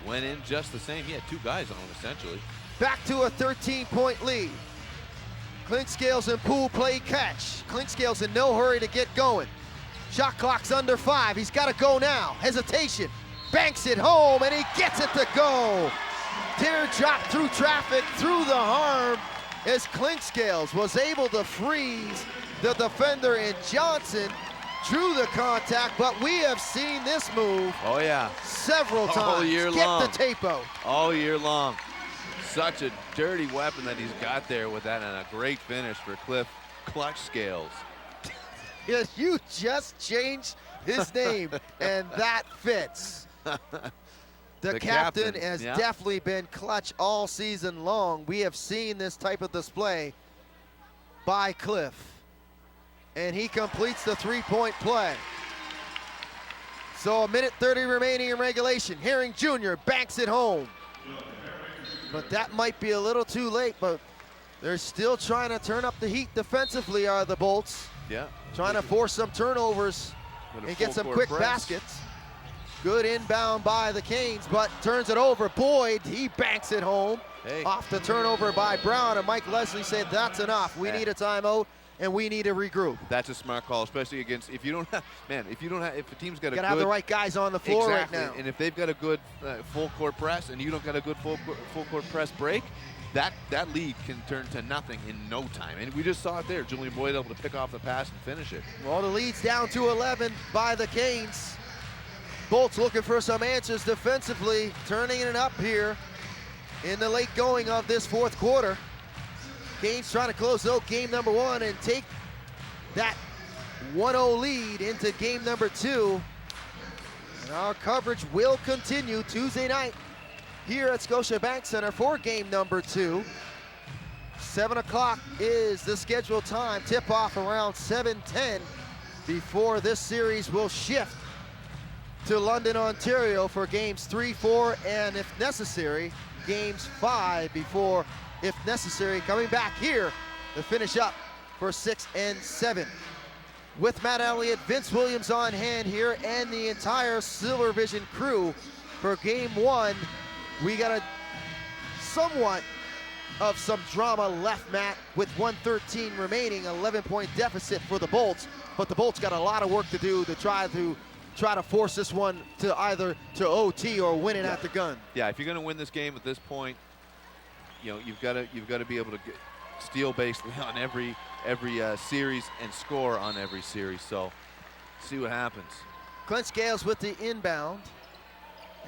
Went in just the same. He had two guys on him, essentially. Back to a 13-point lead. Clinkscales and Poole play catch. Clinkscales in no hurry to get going. Shot clock's under 5. He's got to go now. Hesitation. Banks it home, and he gets it to go. Teardrop through traffic, through the harm, as Clinkscales was able to freeze the defender in Johnson. Drew the contact, but we have seen this move Oh, yeah. several times. All year Get long. the tape out. All year long. Such a dirty weapon that he's got there with that, and a great finish for Cliff Clutchscales. Yes, you just changed his name, and that fits. The captain has definitely been clutch all season long. We have seen this type of display by Cliff, and he completes the three-point play. So 1:30 remaining in regulation. Herring Jr. banks it home. But that might be a little too late, but they're still trying to turn up the heat defensively, are the Bolts. Yeah. Trying to force some turnovers and get some quick baskets. Good inbound by the Canes, but turns it over. Boyd, he banks it home. Hey. Off the turnover by Brown, and Mike Leslie said that's enough. We need a timeout, and we need to regroup. That's a smart call, especially against, if you don't have, man, if the team's got a good. Gotta have the right guys on the floor right now. And if they've got a good full court press and you don't got a good full court press break, that lead can turn to nothing in no time. And we just saw it there. Julian Boyd able to pick off the pass and finish it. Well, the lead's down to 11 by the Canes. Bolts looking for some answers defensively, turning it up here in the late going of this fourth quarter. Canes trying to close out game number 1 and take that 1-0 lead into game number 2. And our coverage will continue Tuesday night here at Scotiabank Center for game number 2. 7 o'clock is the scheduled time. Tip-off around 7:10 before this series will shift to London, Ontario for games 3, 4, and if necessary, games 5 before, if necessary, coming back here to finish up for 6 and 7. With Matt Elliott, Vince Williams on hand here, and the entire Silver Vision crew for game 1. We got a somewhat of some drama left, Matt, with 1:13 remaining, 11-point deficit for the Bolts, but the Bolts got a lot of work to do to try to force this one to either to OT or win it at the gun. Yeah, if you're going to win this game at this point, you know, you've got to be able to steal basically on every series and score on every series. So see what happens. Clinkscales with the inbound.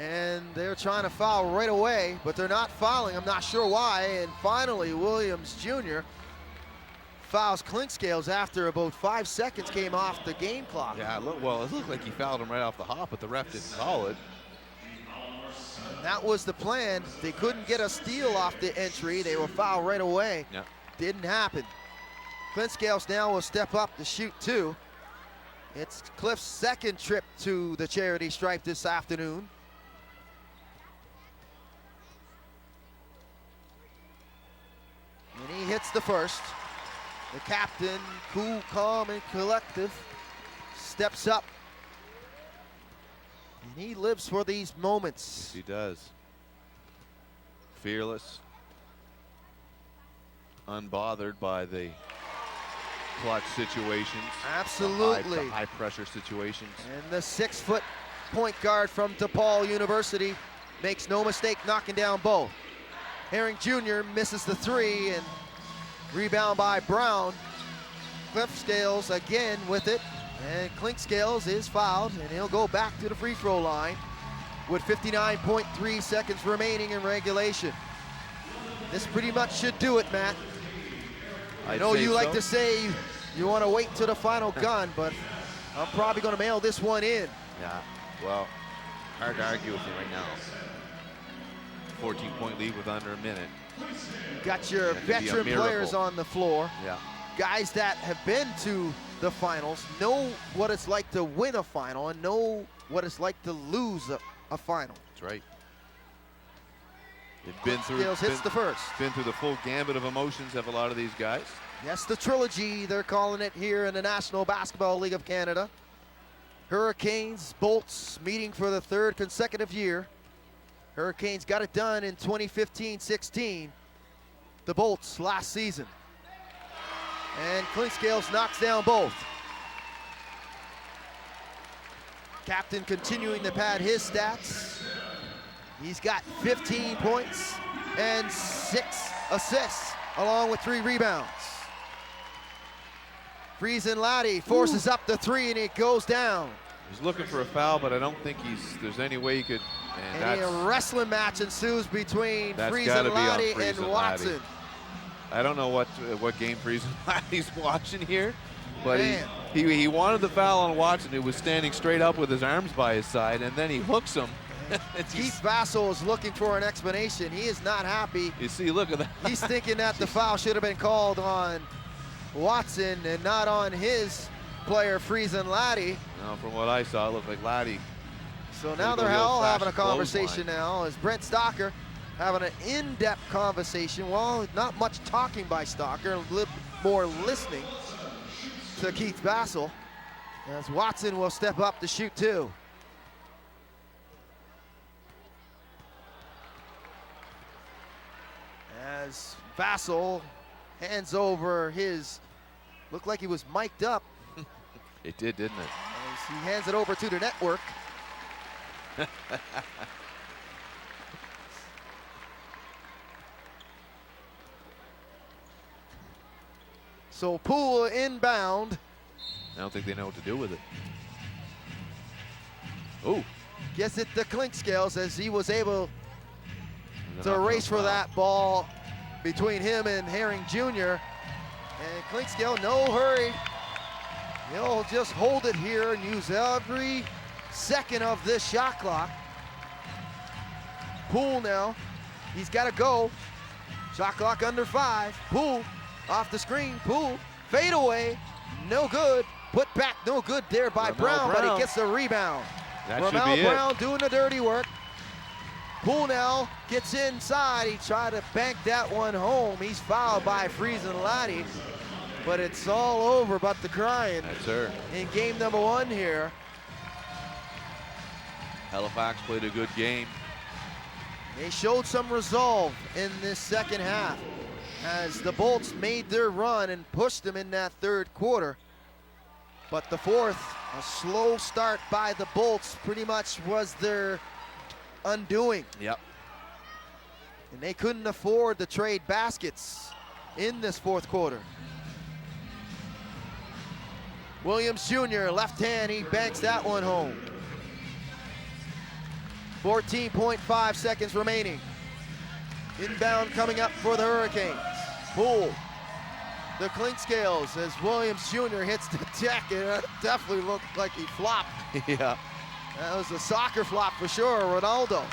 And they're trying to foul right away, but they're not fouling. I'm not sure why. And finally, Williams Jr. fouls Clinkscales after about 5 seconds came off the game clock. Yeah, it looked like he fouled him right off the hop, but the ref didn't call it. And that was the plan. They couldn't get a steal off the entry. They were fouled right away. Yeah. Didn't happen. Clinkscales now will step up to shoot 2. It's Cliff's second trip to the charity stripe this afternoon. And he hits the first. The captain, cool, calm, and collective, steps up. And he lives for these moments. Yes, he does. Fearless. Unbothered by the clutch situations. Absolutely. The high pressure situations. And the 6-foot point guard from DePaul University makes no mistake knocking down both. Herring Jr. misses the 3 and rebound by Brown. Clinkscales again with it, and Clinkscales is fouled, and he'll go back to the free throw line with 59.3 seconds remaining in regulation. This pretty much should do it, Matt. I know you like to say you want to wait to the final gun, but I'm probably going to mail this one in. Yeah, well, hard to argue with you right now. 14-point lead with under a minute. Got your veteran players on the floor. Yeah. Guys that have been to the finals, know what it's like to win a final and know what it's like to lose a final. That's right. They've been through, hits the first. Been through the full gambit of emotions of a lot of these guys. Yes, the trilogy, they're calling it here in the National Basketball League of Canada. Hurricanes, Bolts meeting for the 3rd consecutive year. Hurricanes got it done in 2015-16. The Bolts last season. And Clinkscales knocks down both. Captain continuing to pad his stats. He's got 15 points and 6 assists, along with 3 rebounds. Friesen Laddie forces up the 3 and it goes down. He's looking for a foul, but I don't think there's any way he could. And a wrestling match ensues between Friesen Laddie and Watson. I don't know what game Friesen Laddie's watching here, but he wanted the foul on Watson, who was standing straight up with his arms by his side, and then he hooks him. Keith Vassell is looking for an explanation. He is not happy. You see, look at that. He's thinking that the foul should have been called on Watson and not on his player, Friesen Laddie. No, from what I saw, it looked like Laddie. So now they're all having a conversation now as Brent Stocker having an in-depth conversation. Well, not much talking by Stocker, a little more listening to Keith Vassell as Watson will step up to shoot 2. As Vassell hands over his, looked like he was mic'd up. It did, didn't it? As he hands it over to the network. So Poole inbound. I don't think they know what to do with it. Oh. Gets it to Clinkscales as he was able to race for that ball between him and Herring Jr. And Clinkscale, no hurry. He'll just hold it here and use every second of this shot clock. Poole now, he's got to go. Shot clock under 5. Poole off the screen. Poole fade away, no good. Put back, no good there by Brown, but he gets the rebound. Ramel Brown doing the dirty work. Poole now gets inside. He tried to bank that one home. He's fouled by Friesen Laddie, but it's all over but the crying. That's her. In game number 1 here. Halifax played a good game. They showed some resolve in this second half as the Bolts made their run and pushed them in that 3rd quarter. But the 4th, a slow start by the Bolts, pretty much was their undoing. Yep. And they couldn't afford to trade baskets in this 4th quarter. Williams Jr., left hand, he banks that one home. 14.5 seconds remaining. Inbound coming up for the Hurricanes. Poole, the clink scales as Williams Jr. hits the deck, and it definitely looked like he flopped. Yeah. That was a soccer flop for sure, Ronaldo.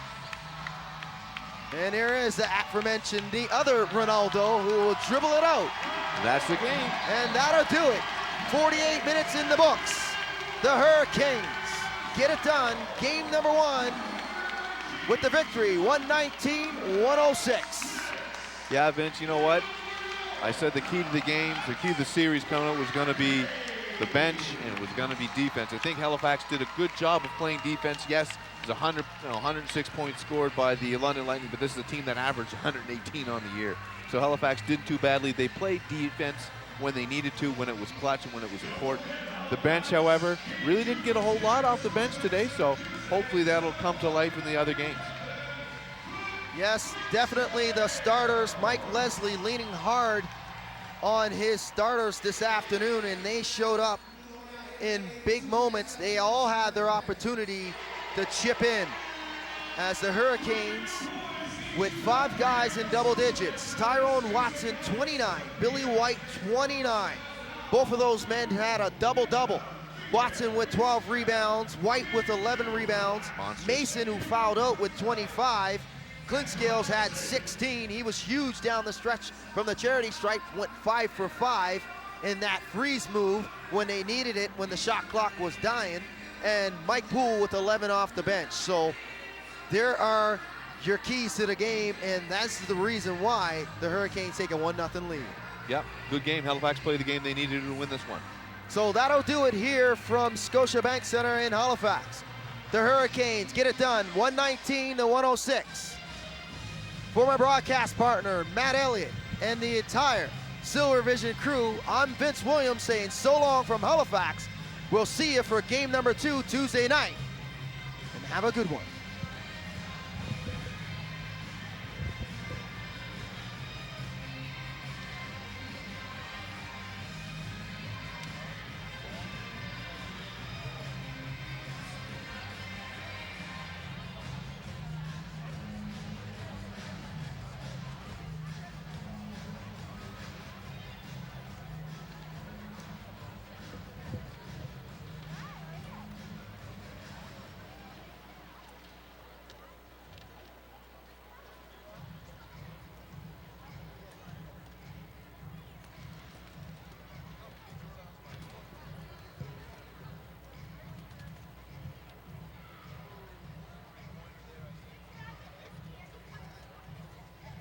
And here is the aforementioned, the other Ronaldo, who will dribble it out. That's the game. And that'll do it. 48 minutes in the books. The Hurricanes get it done. Game number 1 with the victory, 119-106. Yeah, Vince, you know what? I said the key to the game, the key to the series coming up was going to be the bench, and it was going to be defense. I think Halifax did a good job of playing defense. Yes, it was 106 points scored by the London Lightning, but this is a team that averaged 118 on the year. So Halifax didn't too badly. They played defense when they needed to, when it was clutch and when it was important. The bench, however, really didn't get a whole lot off the bench today, so hopefully that'll come to life in the other games. Yes, definitely the starters. Mike Leslie leaning hard on his starters this afternoon, and they showed up in big moments. They all had their opportunity to chip in as the Hurricanes, with 5 guys in double digits. Tyrone Watson, 29. Billy White, 29. Both of those men had a double-double. Watson with 12 rebounds, White with 11 rebounds. Monsters. Mason, who fouled out, with 25. Clint Scales had 16. He was huge down the stretch from the charity stripe, went 5 for 5 in that freeze move when they needed it, when the shot clock was dying. And Mike Poole with 11 off the bench. So there are your keys to the game, and that's the reason why the Hurricanes take a 1-0 lead. Yep, good game. Halifax played the game they needed to win this one. So that'll do it here from Scotiabank Center in Halifax. The Hurricanes get it done, 119-106. For my broadcast partner, Matt Elliott, and the entire Silver Vision crew, I'm Vince Williams saying so long from Halifax. We'll see you for game number 2 Tuesday night, and have a good one.